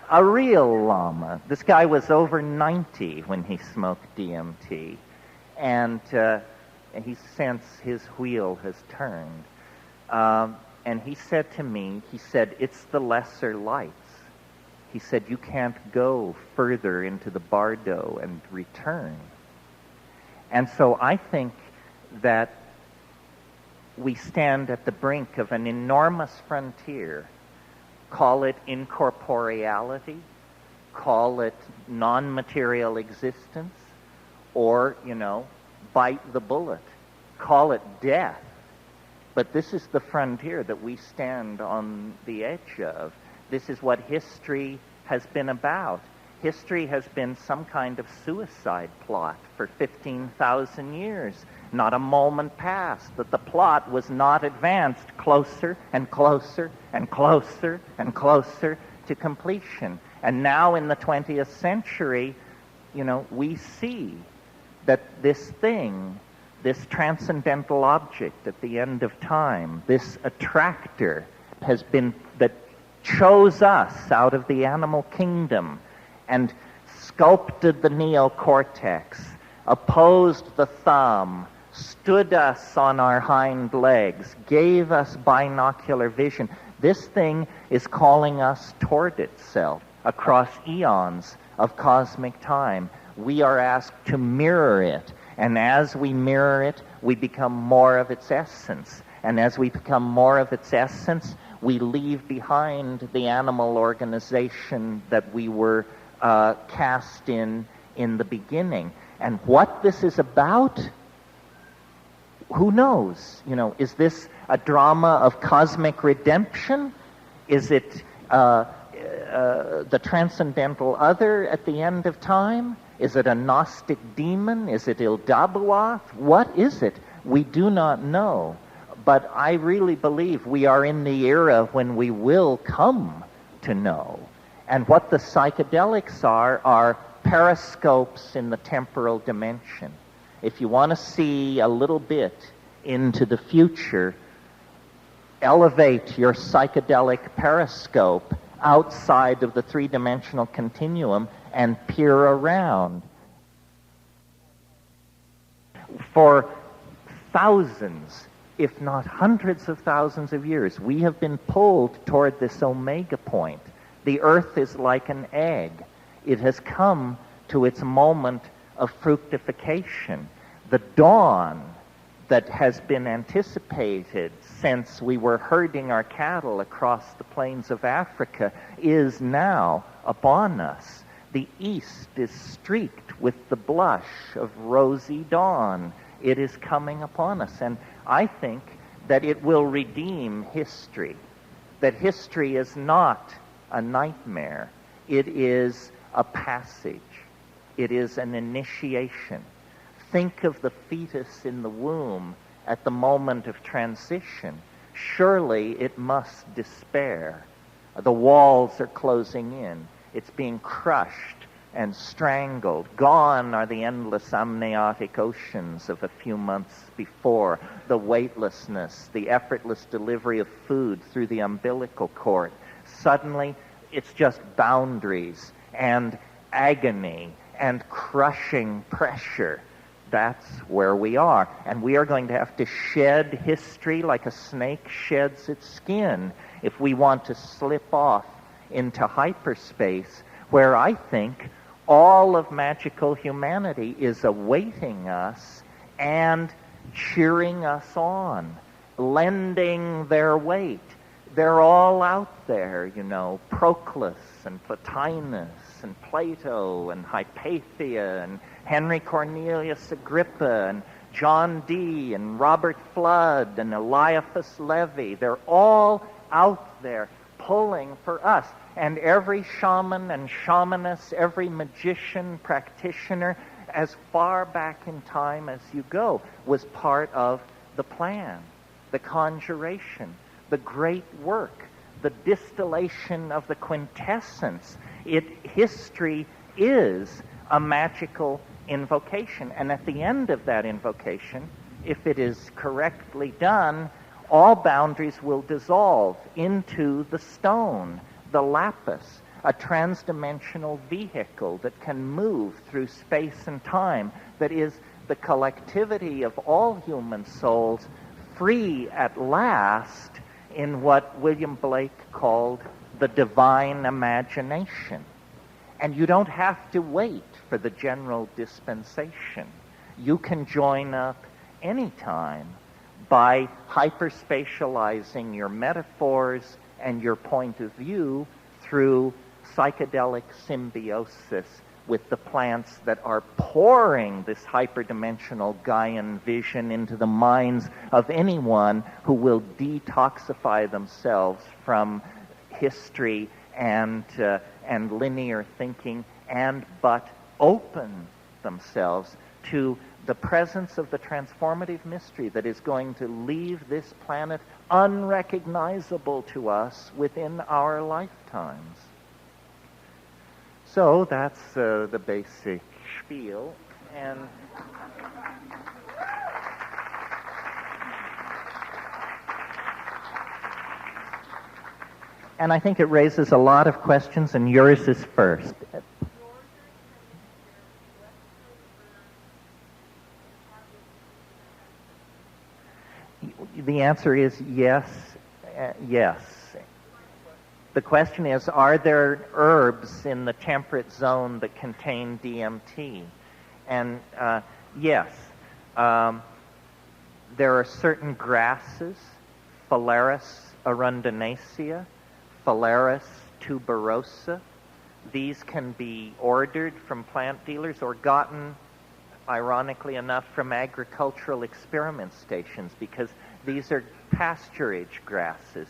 a real lama. This guy was over 90 when he smoked DMT, and he since his wheel has turned. And he said to me, he said, it's the lesser lights. He said, you can't go further into the bardo and return. And so I think that we stand at the brink of an enormous frontier. Call it incorporeality, call it non-material existence, or, bite the bullet. Call it death. But this is the frontier that we stand on the edge of. This is what history has been about. History has been some kind of suicide plot for 15,000 years. Not a moment passed that the plot was not advanced closer and closer and closer and closer to completion. And now in the 20th century, we see that this thing, this transcendental object at the end of time, this attractor that chose us out of the animal kingdom and sculpted the neocortex, opposed the thumb, stood us on our hind legs, gave us binocular vision. This thing is calling us toward itself across eons of cosmic time. We are asked to mirror it, and as we mirror it, we become more of its essence. And as we become more of its essence, we leave behind the animal organization that we were cast in the beginning. And what this is about, who knows? Is this a drama of cosmic redemption? Is it the transcendental other at the end of time? Is it a Gnostic demon? Is it Ildabuath? What is it? We do not know. But I really believe we are in the era when we will come to know. And what the psychedelics are periscopes in the temporal dimension. If you want to see a little bit into the future, elevate your psychedelic periscope outside of the three-dimensional continuum and peer around. For thousands, if not hundreds of thousands of years, we have been pulled toward this omega point. The earth is like an egg. It has come to its moment of fructification. The dawn that has been anticipated since we were herding our cattle across the plains of Africa is now upon us. The east is streaked with the blush of rosy dawn. It is coming upon us. And I think that it will redeem history. That history is not a nightmare. It is a passage. It is an initiation. Think of the fetus in the womb at the moment of transition. Surely it must despair. The walls are closing in. It's being crushed and strangled. Gone are the endless amniotic oceans of a few months before, the weightlessness, the effortless delivery of food through the umbilical cord. Suddenly, it's just boundaries and agony and crushing pressure. That's where we are. And we are going to have to shed history like a snake sheds its skin if we want to slip off into hyperspace, where I think all of magical humanity is awaiting us and cheering us on, lending their weight. They're all out there, you know, Proclus and Plotinus and Plato and Hypatia and Henry Cornelius Agrippa and John Dee and Robert Flood and Eliphas Levi. They're all out there pulling for us. And every shaman and shamaness, every magician, practitioner, as far back in time as you go, was part of the plan, the conjuration, the great work, the distillation of the quintessence. History is a magical invocation. And at the end of that invocation, if it is correctly done, all boundaries will dissolve into the stone, the lapis, a transdimensional vehicle that can move through space and time, that is the collectivity of all human souls, free at last in what William Blake called the divine imagination. And you don't have to wait for the general dispensation. You can join up anytime by hyperspatializing your metaphors and your point of view through psychedelic symbiosis with the plants that are pouring this hyperdimensional Gaian vision into the minds of anyone who will detoxify themselves from history and linear thinking, and but open themselves to the presence of the transformative mystery that is going to leave this planet unrecognizable to us within our lifetimes. So that's the basic spiel, and I think it raises a lot of questions, and yours is first. The answer is yes, yes. The question is, are there herbs in the temperate zone that contain DMT? And yes, there are certain grasses, Phalaris arundinacea, Phalaris tuberosa. These can be ordered from plant dealers or gotten, ironically enough, from agricultural experiment stations, because these are pasturage grasses.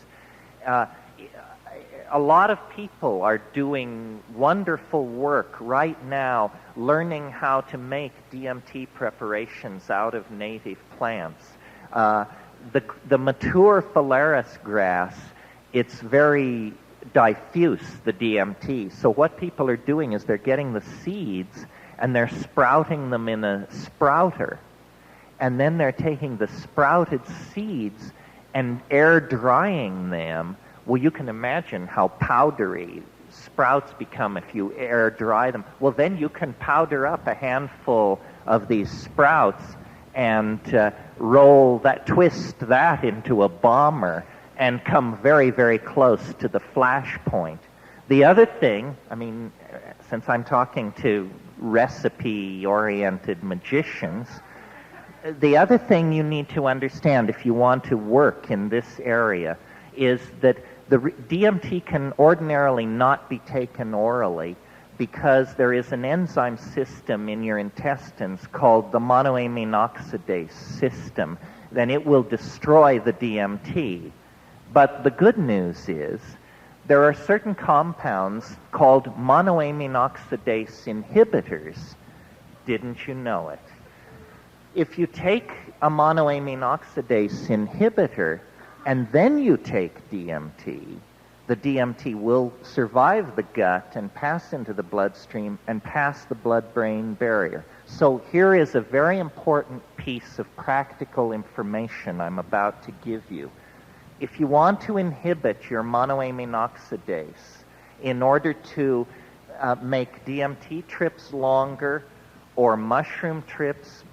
A lot of people are doing wonderful work right now learning how to make DMT preparations out of native plants. The mature Phalaris grass, it's very diffuse, the DMT. So what people are doing is they're getting the seeds and they're sprouting them in a sprouter. And then they're taking the sprouted seeds and air drying them. Well, you can imagine how powdery sprouts become if you air dry them. Well, then you can powder up a handful of these sprouts and twist that into a bomber and come very, very close to the flash point. The other thing, I mean, since I'm talking to recipe-oriented magicians, the other thing you need to understand if you want to work in this area is that the DMT can ordinarily not be taken orally because there is an enzyme system in your intestines called the monoamine oxidase system. Then it will destroy the DMT. But the good news is there are certain compounds called monoamine oxidase inhibitors. Didn't you know it? If you take a monoamine oxidase inhibitor and then you take DMT, the DMT will survive the gut and pass into the bloodstream and pass the blood-brain barrier. So here is a very important piece of practical information I'm about to give you. If you want to inhibit your monoamine oxidase in order to make DMT trips longer or mushroom trips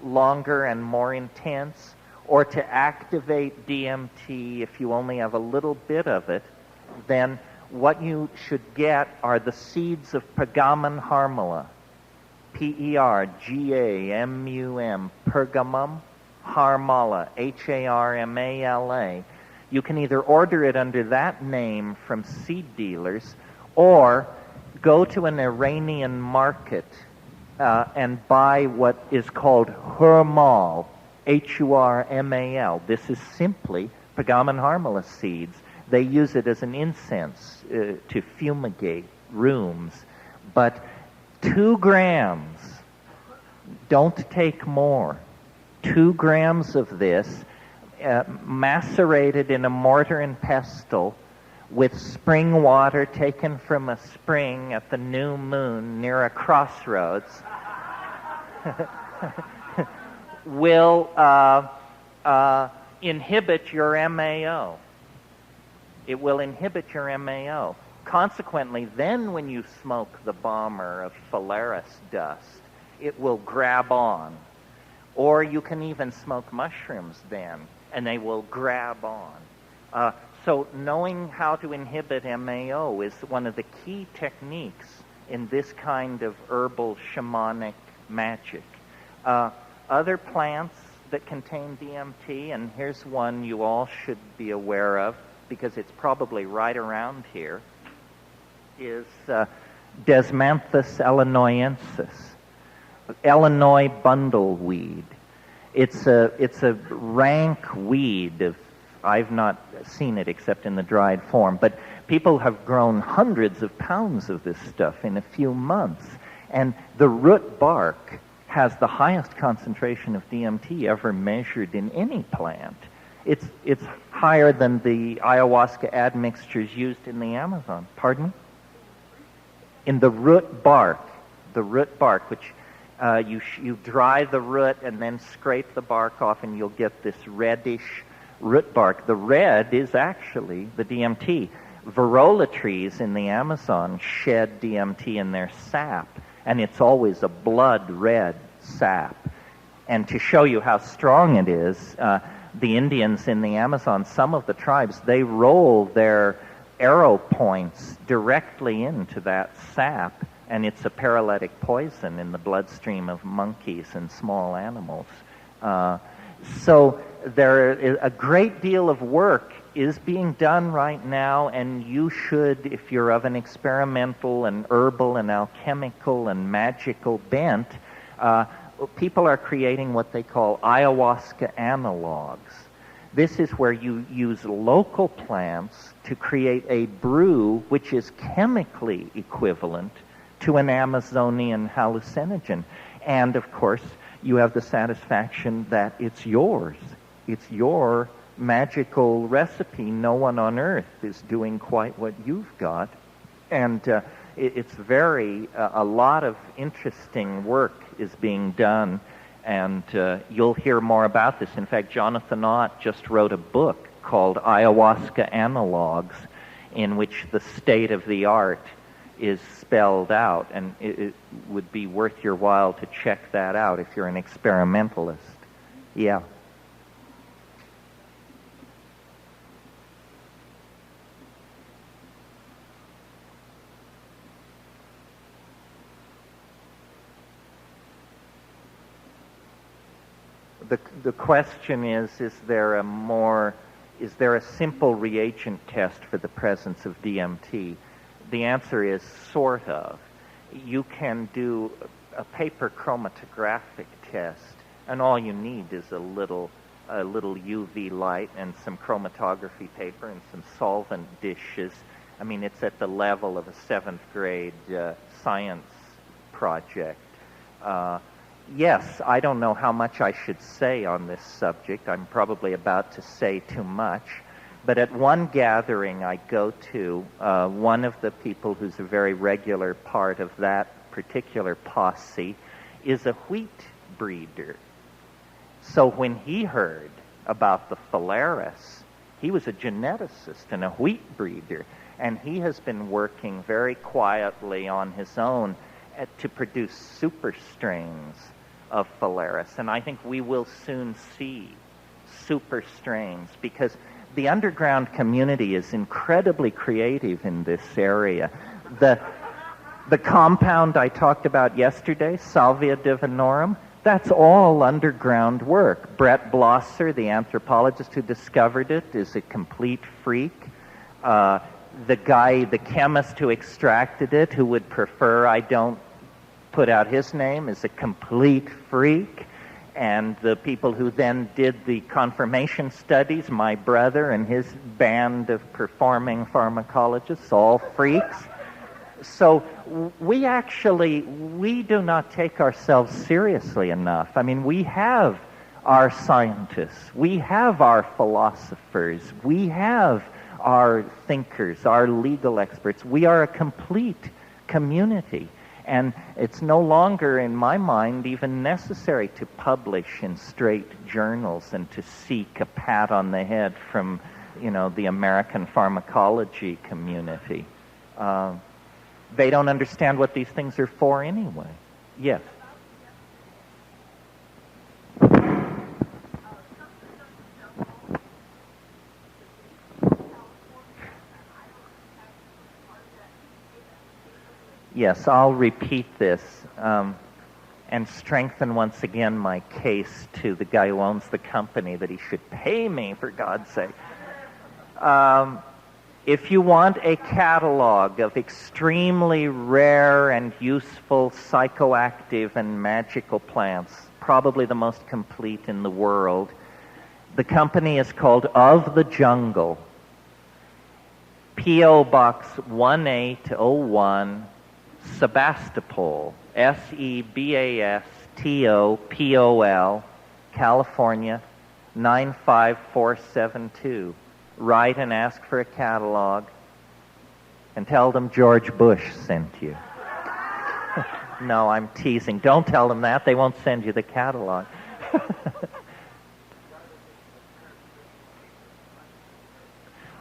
longer and more intense, or to activate DMT if you only have a little bit of it, then what you should get are the seeds of Pergamum harmala, Pergamum, Pergamum harmala, Harmala. You can either order it under that name from seed dealers or go to an Iranian market and buy what is called hurmal, Hurmal. This is simply Pergamon harmala seeds. They use it as an incense to fumigate rooms. But 2 grams, don't take more. 2 grams of this, macerated in a mortar and pestle with spring water taken from a spring at the new moon near a crossroads, will inhibit your MAO. It will inhibit your MAO. Consequently, then when you smoke the bomber of phalaris dust, it will grab on. Or you can even smoke mushrooms then, and they will grab on. So knowing how to inhibit MAO is one of the key techniques in this kind of herbal shamanic magic. Other plants that contain DMT, and here's one you all should be aware of because it's probably right around here, is Desmanthus illinoisensis, Illinois bundleweed. It's a rank weed. I've not seen it except in the dried form, but people have grown hundreds of pounds of this stuff in a few months, and the root bark has the highest concentration of DMT ever measured in any plant. It's higher than the ayahuasca admixtures used in the Amazon. Pardon me? In the root bark, which you dry the root and then scrape the bark off, and you'll get this reddish root bark. The red is actually the DMT. Varroa trees in the Amazon shed DMT in their sap, and it's always a blood red sap. And to show you how strong it is, the Indians in the Amazon, some of the tribes, they roll their arrow points directly into that sap, and it's a paralytic poison in the bloodstream of monkeys and small animals. So there is a great deal of work is being done right now, and you should, if you're of an experimental and herbal and alchemical and magical bent, people are creating what they call ayahuasca analogs. This is where you use local plants to create a brew which is chemically equivalent to an Amazonian hallucinogen. And, of course, you have the satisfaction that it's yours. It's your magical recipe. No one on earth is doing quite what you've got. And it's a lot of interesting work is being done, and you'll hear more about this. In fact, Jonathan Ott just wrote a book called Ayahuasca Analogs, in which the state of the art is spelled out, and it would be worth your while to check that out if you're an experimentalist. Yeah. The question is there a simple reagent test for the presence of DMT? The answer is sort of. You can do a paper chromatographic test, and all you need is a little UV light and some chromatography paper and some solvent dishes. I mean, it's at the level of a 7th grade science project. Yes, I don't know how much I should say on this subject. I'm probably about to say too much. But at one gathering I go to, one of the people who's a very regular part of that particular posse is a wheat breeder. So when he heard about the phalaris, he was a geneticist and a wheat breeder, and he has been working very quietly on his own to produce super strains of phalaris. And I think we will soon see super strains, because the underground community is incredibly creative in this area. The compound I talked about yesterday, Salvia divinorum, That's all underground work. Brett Blosser, the anthropologist who discovered it, is a complete freak. The chemist who extracted it, who would prefer I don't put out his name, is a complete freak. And the people who then did the confirmation studies, my brother and his band of performing pharmacologists, all freaks. So we do not take ourselves seriously enough. I mean, we have our scientists, we have our philosophers, we have our thinkers, our legal experts. We are a complete community. And it's no longer, in my mind, even necessary to publish in straight journals and to seek a pat on the head from, the American pharmacology community. They don't understand what these things are for anyway. Yes. Yes, I'll repeat this and strengthen once again my case to the guy who owns the company that he should pay me, for God's sake. If you want a catalog of extremely rare and useful psychoactive and magical plants, probably the most complete in the world, the company is called Of the Jungle, P.O. Box 1801, Sebastopol, Sebastopol, California, 95472. Write and ask for a catalog and tell them George Bush sent you. No, I'm teasing. Don't tell them that. They won't send you the catalog.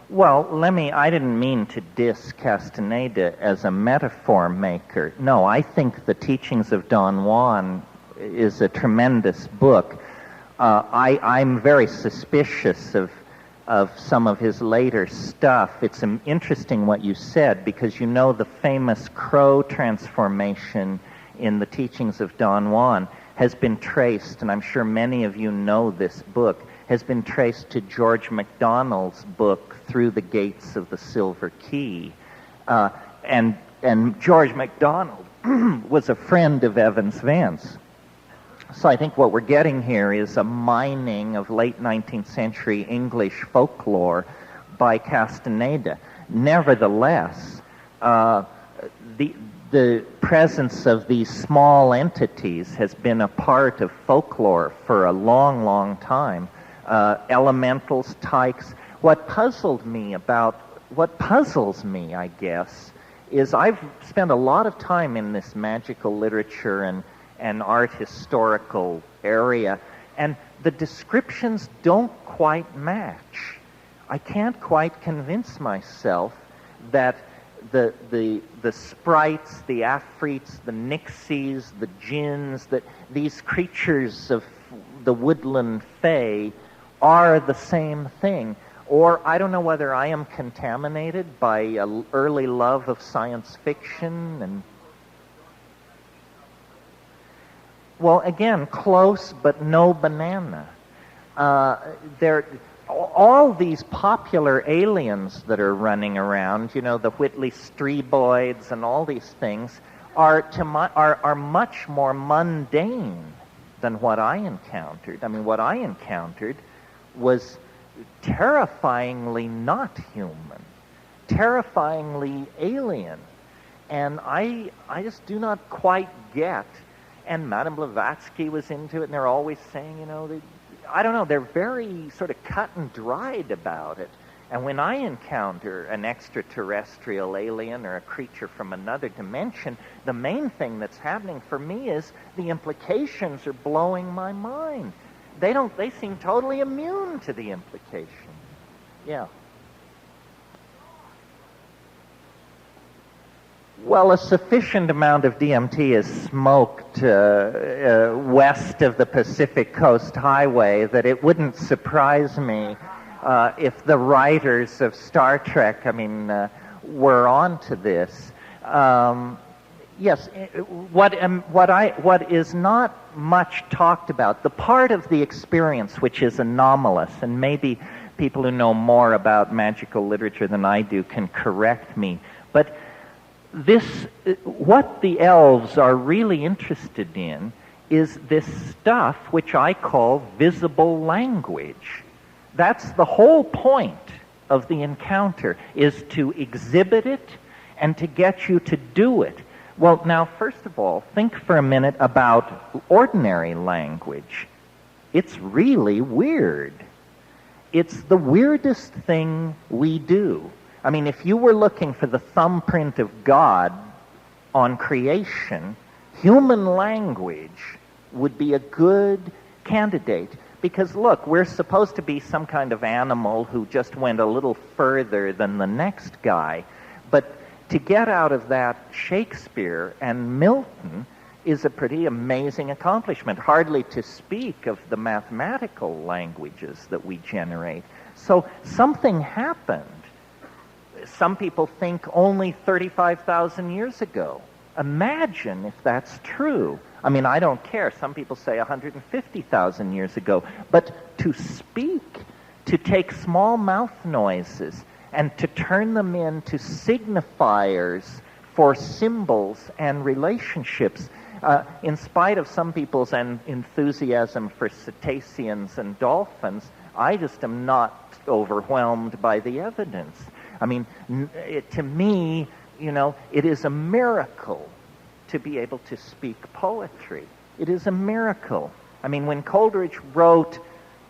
Well, I didn't mean to diss Castaneda as a metaphor maker. No, I think The Teachings of Don Juan is a tremendous book. I'm very suspicious of some of his later stuff. It's interesting what you said, because the famous crow transformation in The Teachings of Don Juan has been traced, and I'm sure many of you know this book, has been traced to George MacDonald's book, Through the Gates of the Silver Key. And George MacDonald was a friend of Evans Vance. So I think what we're getting here is a mining of late 19th century English folklore by Castaneda. Nevertheless, the presence of these small entities has been a part of folklore for a long, long time. Elementals, tykes. What puzzles me, I guess, is I've spent a lot of time in this magical literature and art historical area, and the descriptions don't quite match. I can't quite convince myself that the sprites, the afrits, the nixies, the jinns, that these creatures of the woodland fae are the same thing. Or I don't know whether I am contaminated by an early love of science fiction and... Well, again, close but no banana. All these popular aliens that are running around, the Whitley Streboids and all these things, are much more mundane than what I encountered. I mean, what I encountered was terrifyingly not human, terrifyingly alien. And I just do not quite get... And Madame Blavatsky was into it, and they're always saying, I don't know, they're very sort of cut and dried about it. And when I encounter an extraterrestrial alien or a creature from another dimension, the main thing that's happening for me is the implications are blowing my mind. They seem totally immune to the implications. Yeah. Well, a sufficient amount of DMT is smoked west of the Pacific Coast Highway that it wouldn't surprise me if the writers of Star Trek, were onto this. Yes, what is not much talked about, the part of the experience which is anomalous, and maybe people who know more about magical literature than I do can correct me, but what the elves are really interested in is this stuff which I call visible language. That's the whole point of the encounter, is to exhibit it and to get you to do it. Well, now, first of all, think for a minute about ordinary language. It's really weird. It's the weirdest thing we do. I mean, if you were looking for the thumbprint of God on creation, human language would be a good candidate. Because, look, we're supposed to be some kind of animal who just went a little further than the next guy. But to get out of that Shakespeare and Milton is a pretty amazing accomplishment, hardly to speak of the mathematical languages that we generate. So something happened. Some people think only 35,000 years ago. Imagine if that's true. I mean, I don't care. Some people say 150,000 years ago. But to speak, to take small mouth noises, and to turn them into signifiers for symbols and relationships, in spite of some people's enthusiasm for cetaceans and dolphins, I just am not overwhelmed by the evidence. I mean, to me, it is a miracle to be able to speak poetry. It is a miracle. I mean, when Coleridge wrote,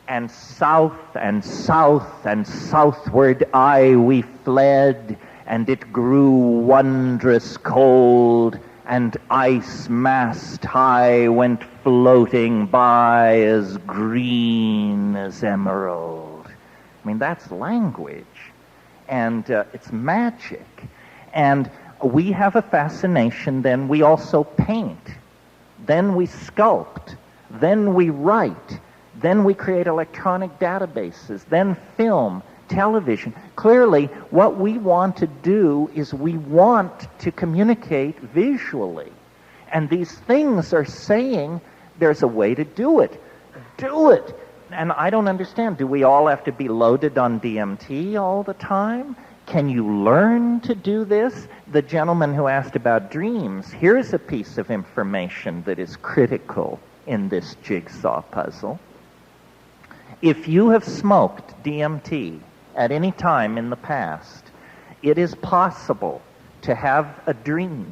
"And south and south and southward we fled, and it grew wondrous cold, and ice mast high went floating by as green as emerald." I mean, that's language. And it's magic. And we have a fascination, then we also paint. Then we sculpt. Then we write. Then we create electronic databases. Then film, television. Clearly, what we want to do is we want to communicate visually. And these things are saying there's a way to do it. Do it! And I don't understand. Do we all have to be loaded on DMT all the time? Can you learn to do this? The gentleman who asked about dreams, here's a piece of information that is critical in this jigsaw puzzle. If you have smoked DMT at any time in the past, it is possible to have a dream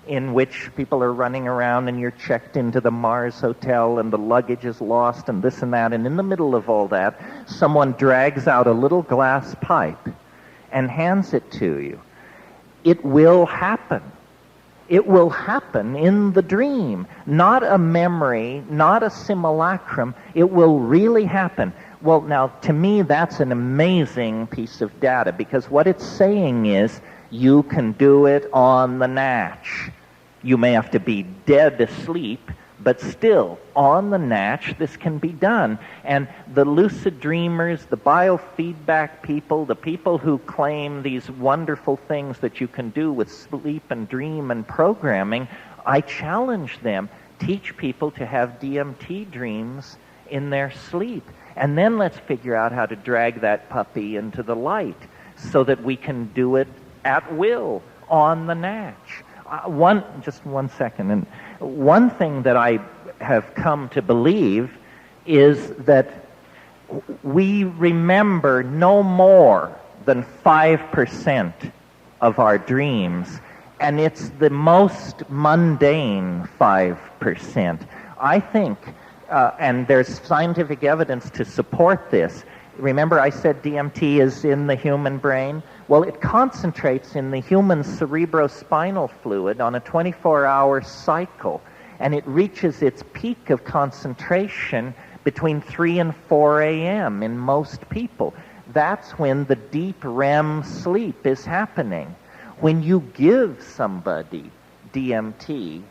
in which people are running around and you're checked into the Mars Hotel and the luggage is lost and this and that, and in the middle of all that, someone drags out a little glass pipe and hands it to you. It will happen. It will happen in the dream. Not a memory, not a simulacrum. It will really happen. Well, now, to me, that's an amazing piece of data, because what it's saying is you can do it on the natch. You may have to be dead asleep, but still, on the natch, this can be done. And the lucid dreamers, the biofeedback people, the people who claim these wonderful things that you can do with sleep and dream and programming, I challenge them. Teach people to have DMT dreams in their sleep. And then let's figure out how to drag that puppy into the light so that we can do it at will on the natch. Just one second. And one thing that I have come to believe is that we remember no more than 5% of our dreams, and it's the most mundane 5%. I think, and there's scientific evidence to support this. Remember I said DMT is in the human brain? Well, it concentrates in the human cerebrospinal fluid on a 24-hour cycle, and it reaches its peak of concentration between 3 and 4 a.m. in most people. That's when the deep REM sleep is happening. When you give somebody DMT,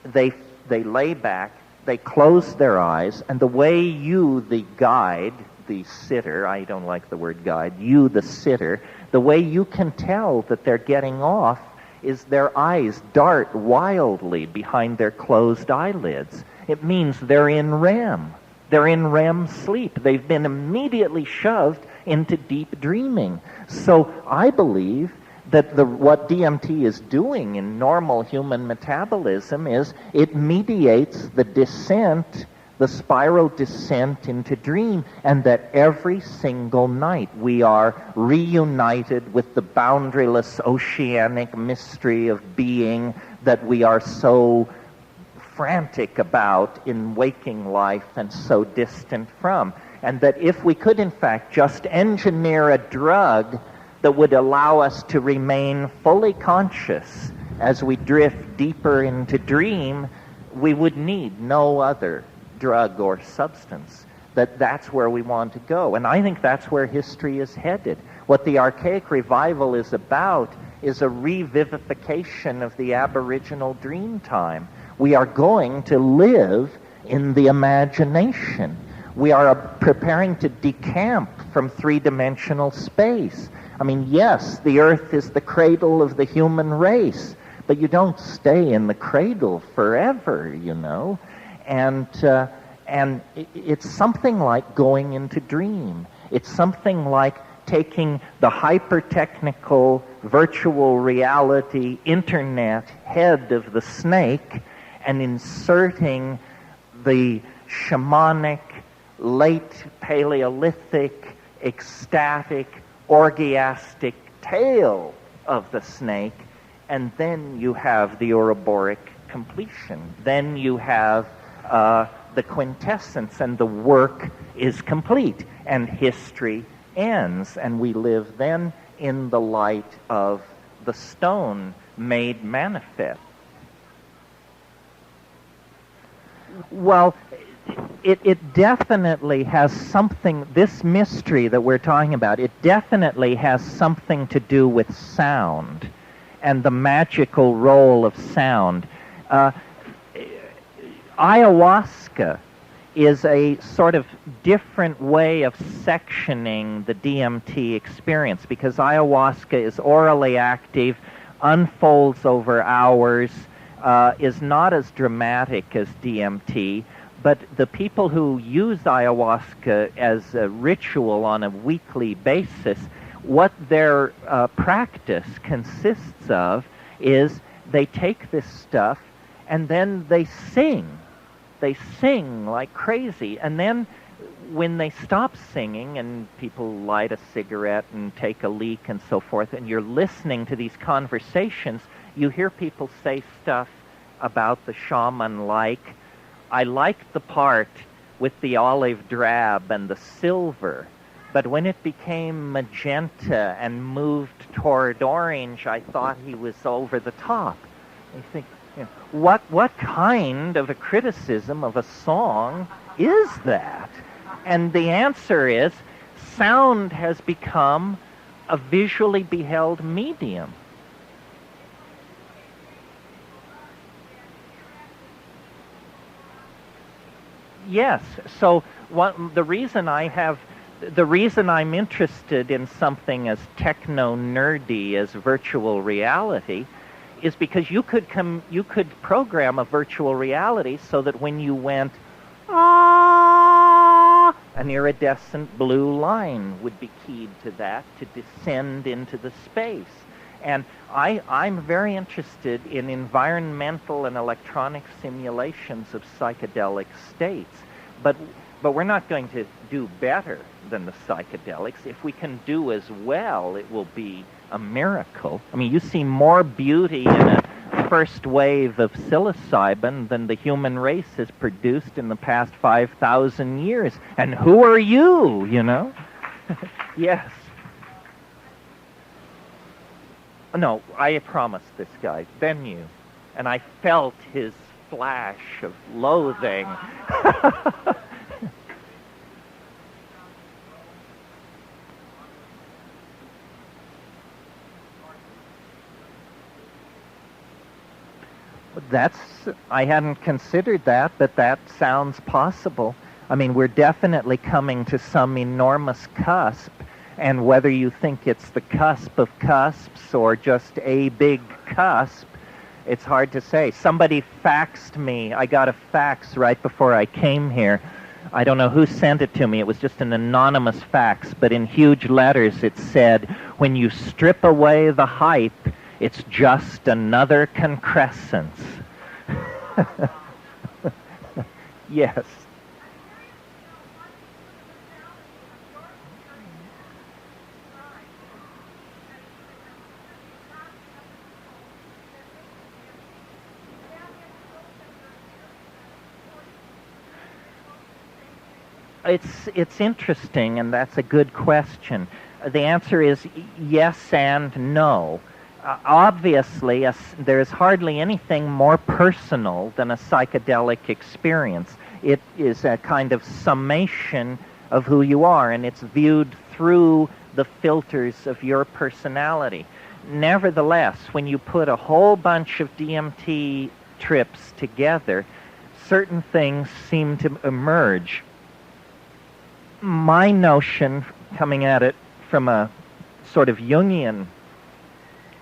they lay back, they close their eyes, and the way you, the guide, the sitter, I don't like the word guide, you, the sitter, the way you can tell that they're getting off is their eyes dart wildly behind their closed eyelids. It means they're in REM. They're in REM sleep. They've been immediately shoved into deep dreaming. So I believe that what DMT is doing in normal human metabolism is it mediates the descent, the spiral descent into dream, and that every single night we are reunited with the boundaryless oceanic mystery of being that we are so frantic about in waking life and so distant from. And that if we could, in fact, just engineer a drug that would allow us to remain fully conscious as we drift deeper into dream, we would need no other drug or substance. That's where we want to go. And I think that's where history is headed. What the Archaic Revival is about is a revivification of the Aboriginal dream time. We are going to live in the imagination. We are preparing to decamp from three-dimensional space. I mean, yes, the earth is the cradle of the human race, but you don't stay in the cradle forever, you know. And it's something like going into dream. It's something like taking the hyper-technical virtual reality internet head of the snake and inserting the shamanic, late Paleolithic, ecstatic, orgiastic tail of the snake, and then you have the Ouroboros completion. Then you have the quintessence, and the work is complete, and history ends, and we live then in the light of the stone made manifest. Well, it definitely has something, this mystery that we're talking about, it definitely has something to do with sound and the magical role of sound. Ayahuasca is a sort of different way of sectioning the DMT experience because ayahuasca is orally active, unfolds over hours, is not as dramatic as DMT, but the people who use ayahuasca as a ritual on a weekly basis, what their practice consists of is they take this stuff and then they sing. They sing like crazy. And then when they stop singing and people light a cigarette and take a leak and so forth, and you're listening to these conversations, you hear people say stuff about the shaman like, I like the part with the olive drab and the silver, but when it became magenta and moved toward orange, I thought he was over the top. You think, you know, what kind of a criticism of a song is that? And the answer is, sound has become a visually beheld medium. Yes. So the reason I'm interested in something as techno-nerdy as virtual reality is because you could program a virtual reality so that when you went, ah, an iridescent blue line would be keyed to that to descend into the space. And I'm very interested in environmental and electronic simulations of psychedelic states. But we're not going to do better than the psychedelics. If we can do as well, it will be a miracle. I mean, you see more beauty in a first wave of psilocybin than the human race has produced in the past 5,000 years. And who are you, you know? Yes. No, I promised this guy, then you. And I felt his flash of loathing. I hadn't considered that, but that sounds possible. I mean, we're definitely coming to some enormous cusp. And whether you think it's the cusp of cusps or just a big cusp, it's hard to say. Somebody faxed me. I got a fax right before I came here. I don't know who sent it to me. It was just an anonymous fax, but in huge letters it said, when you strip away the hype, it's just another concrescence. Yes. It's interesting, and that's a good question. The answer is yes and no. Obviously, there is hardly anything more personal than a psychedelic experience. It is a kind of summation of who you are, and it's viewed through the filters of your personality. Nevertheless, when you put a whole bunch of DMT trips together, certain things seem to emerge. My notion, coming at it from a sort of Jungian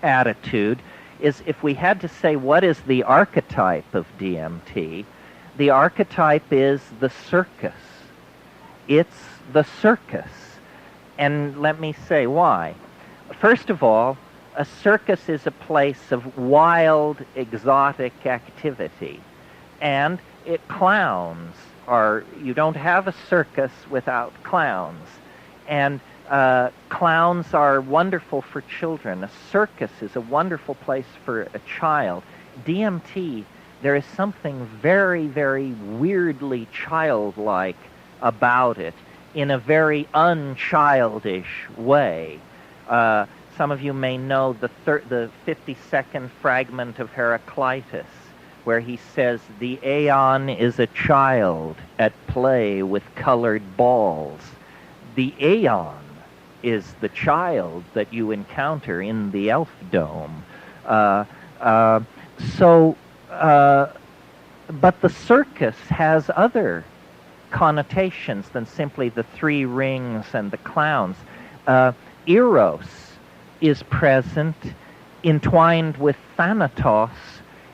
attitude, is if we had to say what is the archetype of DMT, the archetype is the circus. It's the circus. And let me say why. First of all, a circus is a place of wild, exotic activity. And clowns are, you don't have a circus without clowns. And clowns are wonderful for children. A circus is a wonderful place for a child. DMT, there is something very, very weirdly childlike about it in a very unchildish way. Some of you may know the 52nd fragment of Heraclitus, where he says, the aeon is a child at play with colored balls. The aeon is the child that you encounter in the elf dome. But the circus has other connotations than simply the three rings and the clowns. Eros is present, entwined with Thanatos,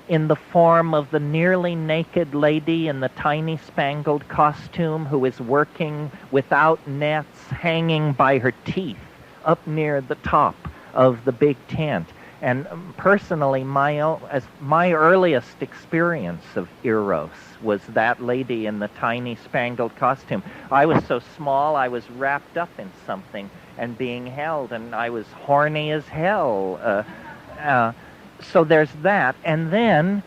in the form of the nearly naked lady in the tiny spangled costume who is working without nets, hanging by her teeth up near the top of the big tent. And personally, my earliest experience of Eros was that lady in the tiny spangled costume. I was so small, I was wrapped up in something and being held, and I was horny as hell. So there's that, and then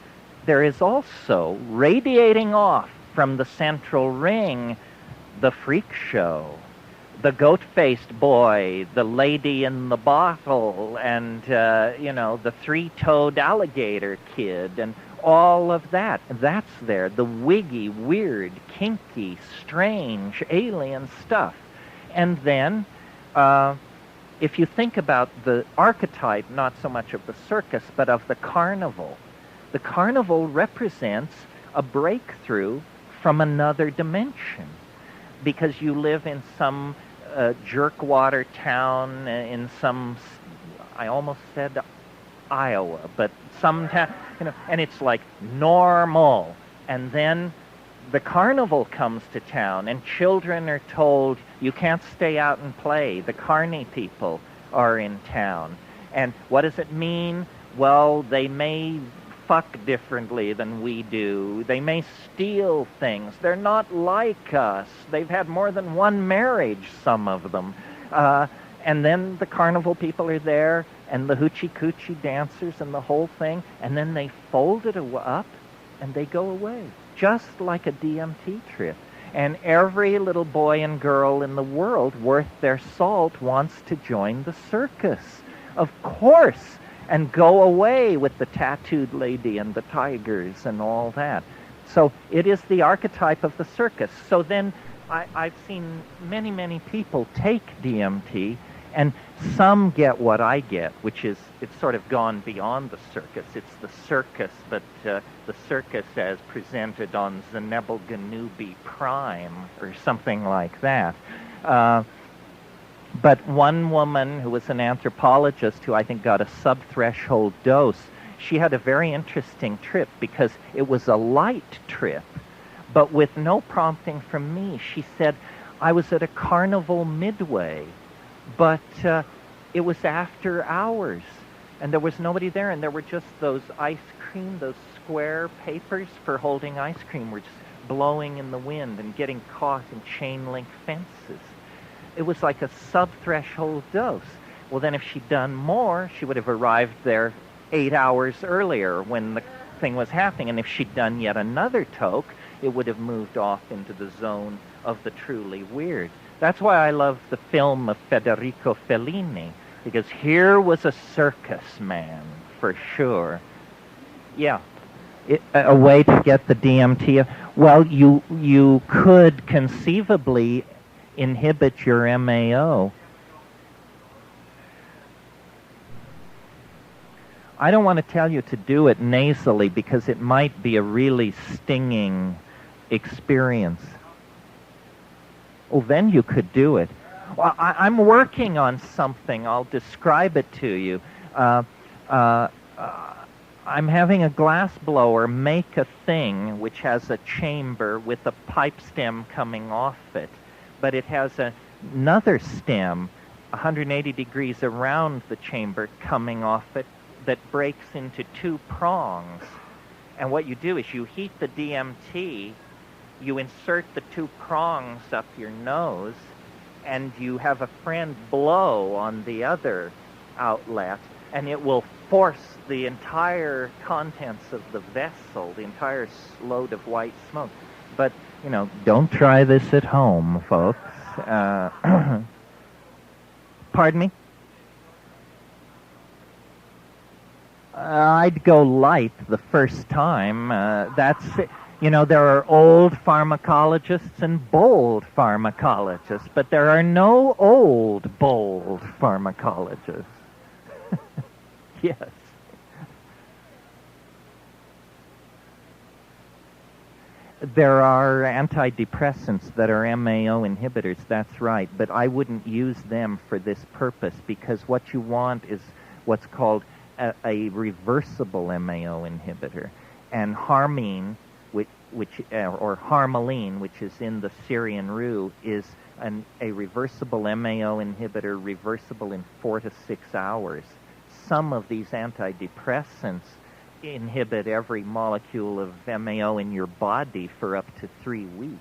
there is also, radiating off from the central ring, the freak show, the goat-faced boy, the lady in the bottle, and, the three-toed alligator kid, and all of that. That's there, the wiggy, weird, kinky, strange, alien stuff. And then, if you think about the archetype, not so much of the circus, but of the carnival represents a breakthrough from another dimension, because you live in some jerkwater town, in some, I almost said Iowa, but some town, and it's like normal. And then the carnival comes to town, and children are told, you can't stay out and play. The carny people are in town. And what does it mean? Well, they may fuck differently than we do. They may steal things. They're not like us. They've had more than one marriage, some of them. And then the carnival people are there, and the hoochie-coochie dancers and the whole thing, and then they fold it up, and they go away, just like a DMT trip. And every little boy and girl in the world worth their salt wants to join the circus, of course, and go away with the tattooed lady and the tigers and all that. So it is the archetype of the circus. So then I've seen many, many people take DMT, and some get what I get, which is it's sort of gone beyond the circus. It's the circus, but the circus as presented on Zenebel Ganubi Prime or something like that. But one woman who was an anthropologist who I think got a subthreshold dose, she had a very interesting trip because it was a light trip, but with no prompting from me. She said, I was at a carnival midway, but it was after hours, and there was nobody there, and there were just those ice cream, those square papers for holding ice cream were just blowing in the wind and getting caught in chain link fences. It was like a sub-threshold dose. Well, then if she'd done more, she would have arrived there 8 hours earlier when the thing was happening. And if she'd done yet another toke, it would have moved off into the zone of the truly weird. That's why I love the film of Federico Fellini, because here was a circus man, for sure. Yeah, a way to get the DMT. Well, you could conceivably inhibit your MAO. I don't want to tell you to do it nasally because it might be a really stinging experience. Oh, then you could do it. Well, I'm working on something. I'll describe it to you. I'm having a glass blower make a thing which has a chamber with a pipe stem coming off it, but it has another stem 180 degrees around the chamber coming off it that breaks into two prongs. And what you do is you heat the DMT, you insert the two prongs up your nose, and you have a friend blow on the other outlet, and it will force the entire contents of the vessel, the entire load of white smoke. But, you know, don't try this at home, folks. Pardon me? I'd go light the first time. That's it. You know, there are old pharmacologists and bold pharmacologists, but there are no old, bold pharmacologists. Yes. There are antidepressants that are MAO inhibitors, that's right, but I wouldn't use them for this purpose because what you want is what's called a reversible MAO inhibitor. And harmine, or harmaline, which is in the Syrian rue, is a reversible MAO inhibitor, reversible in 4 to 6 hours. Some of these antidepressants inhibit every molecule of MAO in your body for up to 3 weeks.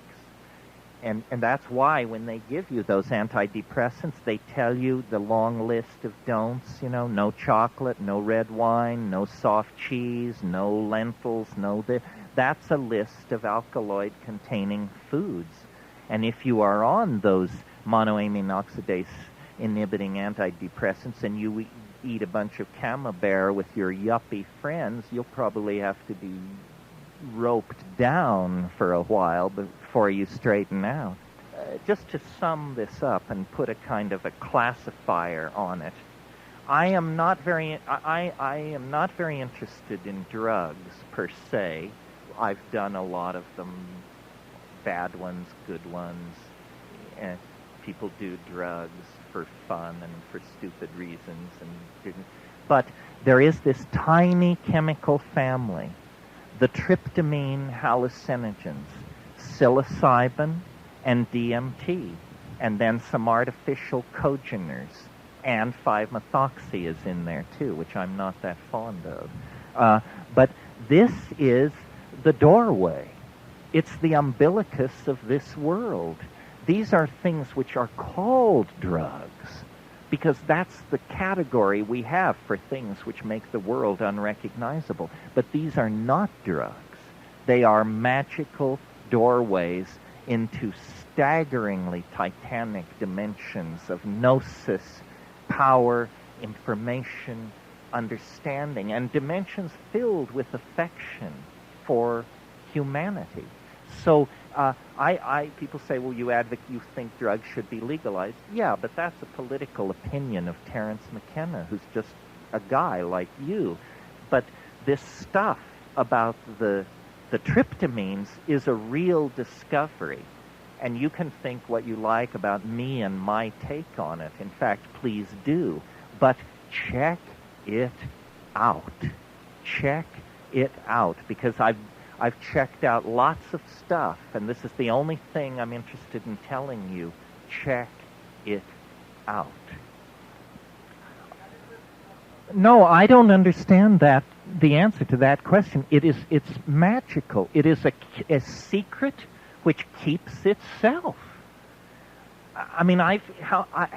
And that's why when they give you those antidepressants, they tell you the long list of don'ts, you know, no chocolate, no red wine, no soft cheese, no lentils, no this. That's a list of alkaloid-containing foods. And if you are on those monoamine oxidase inhibiting antidepressants and you eat a bunch of camembert with your yuppie friends, you'll probably have to be roped down for a while before you straighten out. Just to sum this up and put a kind of a classifier on it, I am not very interested in drugs per se. I've done a lot of them, bad ones, good ones. People do drugs for fun and for stupid reasons and didn't. But there is this tiny chemical family, the tryptamine hallucinogens, psilocybin and DMT, and then some artificial cogeners, and 5-methoxy is in there too, which I'm not that fond of. But this is the doorway. It's the umbilicus of this world. These are things which are called drugs because that's the category we have for things which make the world unrecognizable. But these are not drugs. They are magical doorways into staggeringly titanic dimensions of gnosis, power, information, understanding, and dimensions filled with affection for humanity. So people say, well, you think drugs should be legalized. Yeah, but that's a political opinion of Terence Mckenna, who's just a guy like you. But this stuff about the tryptamines is a real discovery. And you can think what you like about me and my take on it. In fact, please do. But check it out. Check it out, because I've checked out lots of stuff, and this is the only thing I'm interested in telling you. Check it out. No, I don't understand the answer to that question. It's magical. It is a secret which keeps itself. I mean,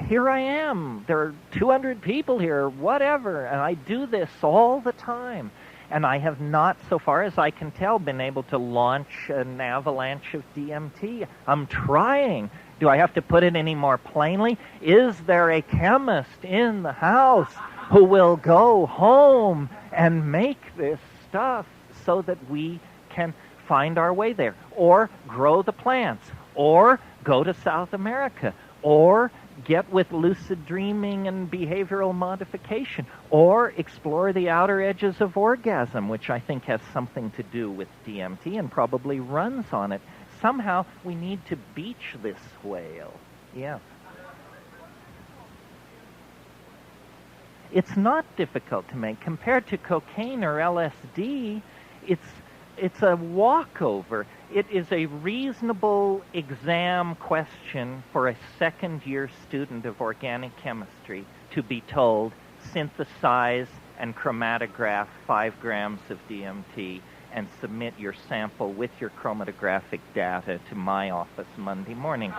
here I am. There are 200 people here, whatever, and I do this all the time. And I have not, so far as I can tell, been able to launch an avalanche of DMT. I'm trying. Do I have to put it any more plainly? Is there a chemist in the house who will go home and make this stuff so that we can find our way there? Or grow the plants? Or go to South America? Or get with lucid dreaming and behavioral modification, or explore the outer edges of orgasm, which I think has something to do with DMT and probably runs on it. Somehow we need to beach this whale. Yeah. It's not difficult to make. Compared to cocaine or LSD, it's a walkover. It is a reasonable exam question for a second-year student of organic chemistry to be told, synthesize and chromatograph 5 grams of DMT and submit your sample with your chromatographic data to my office Monday morning.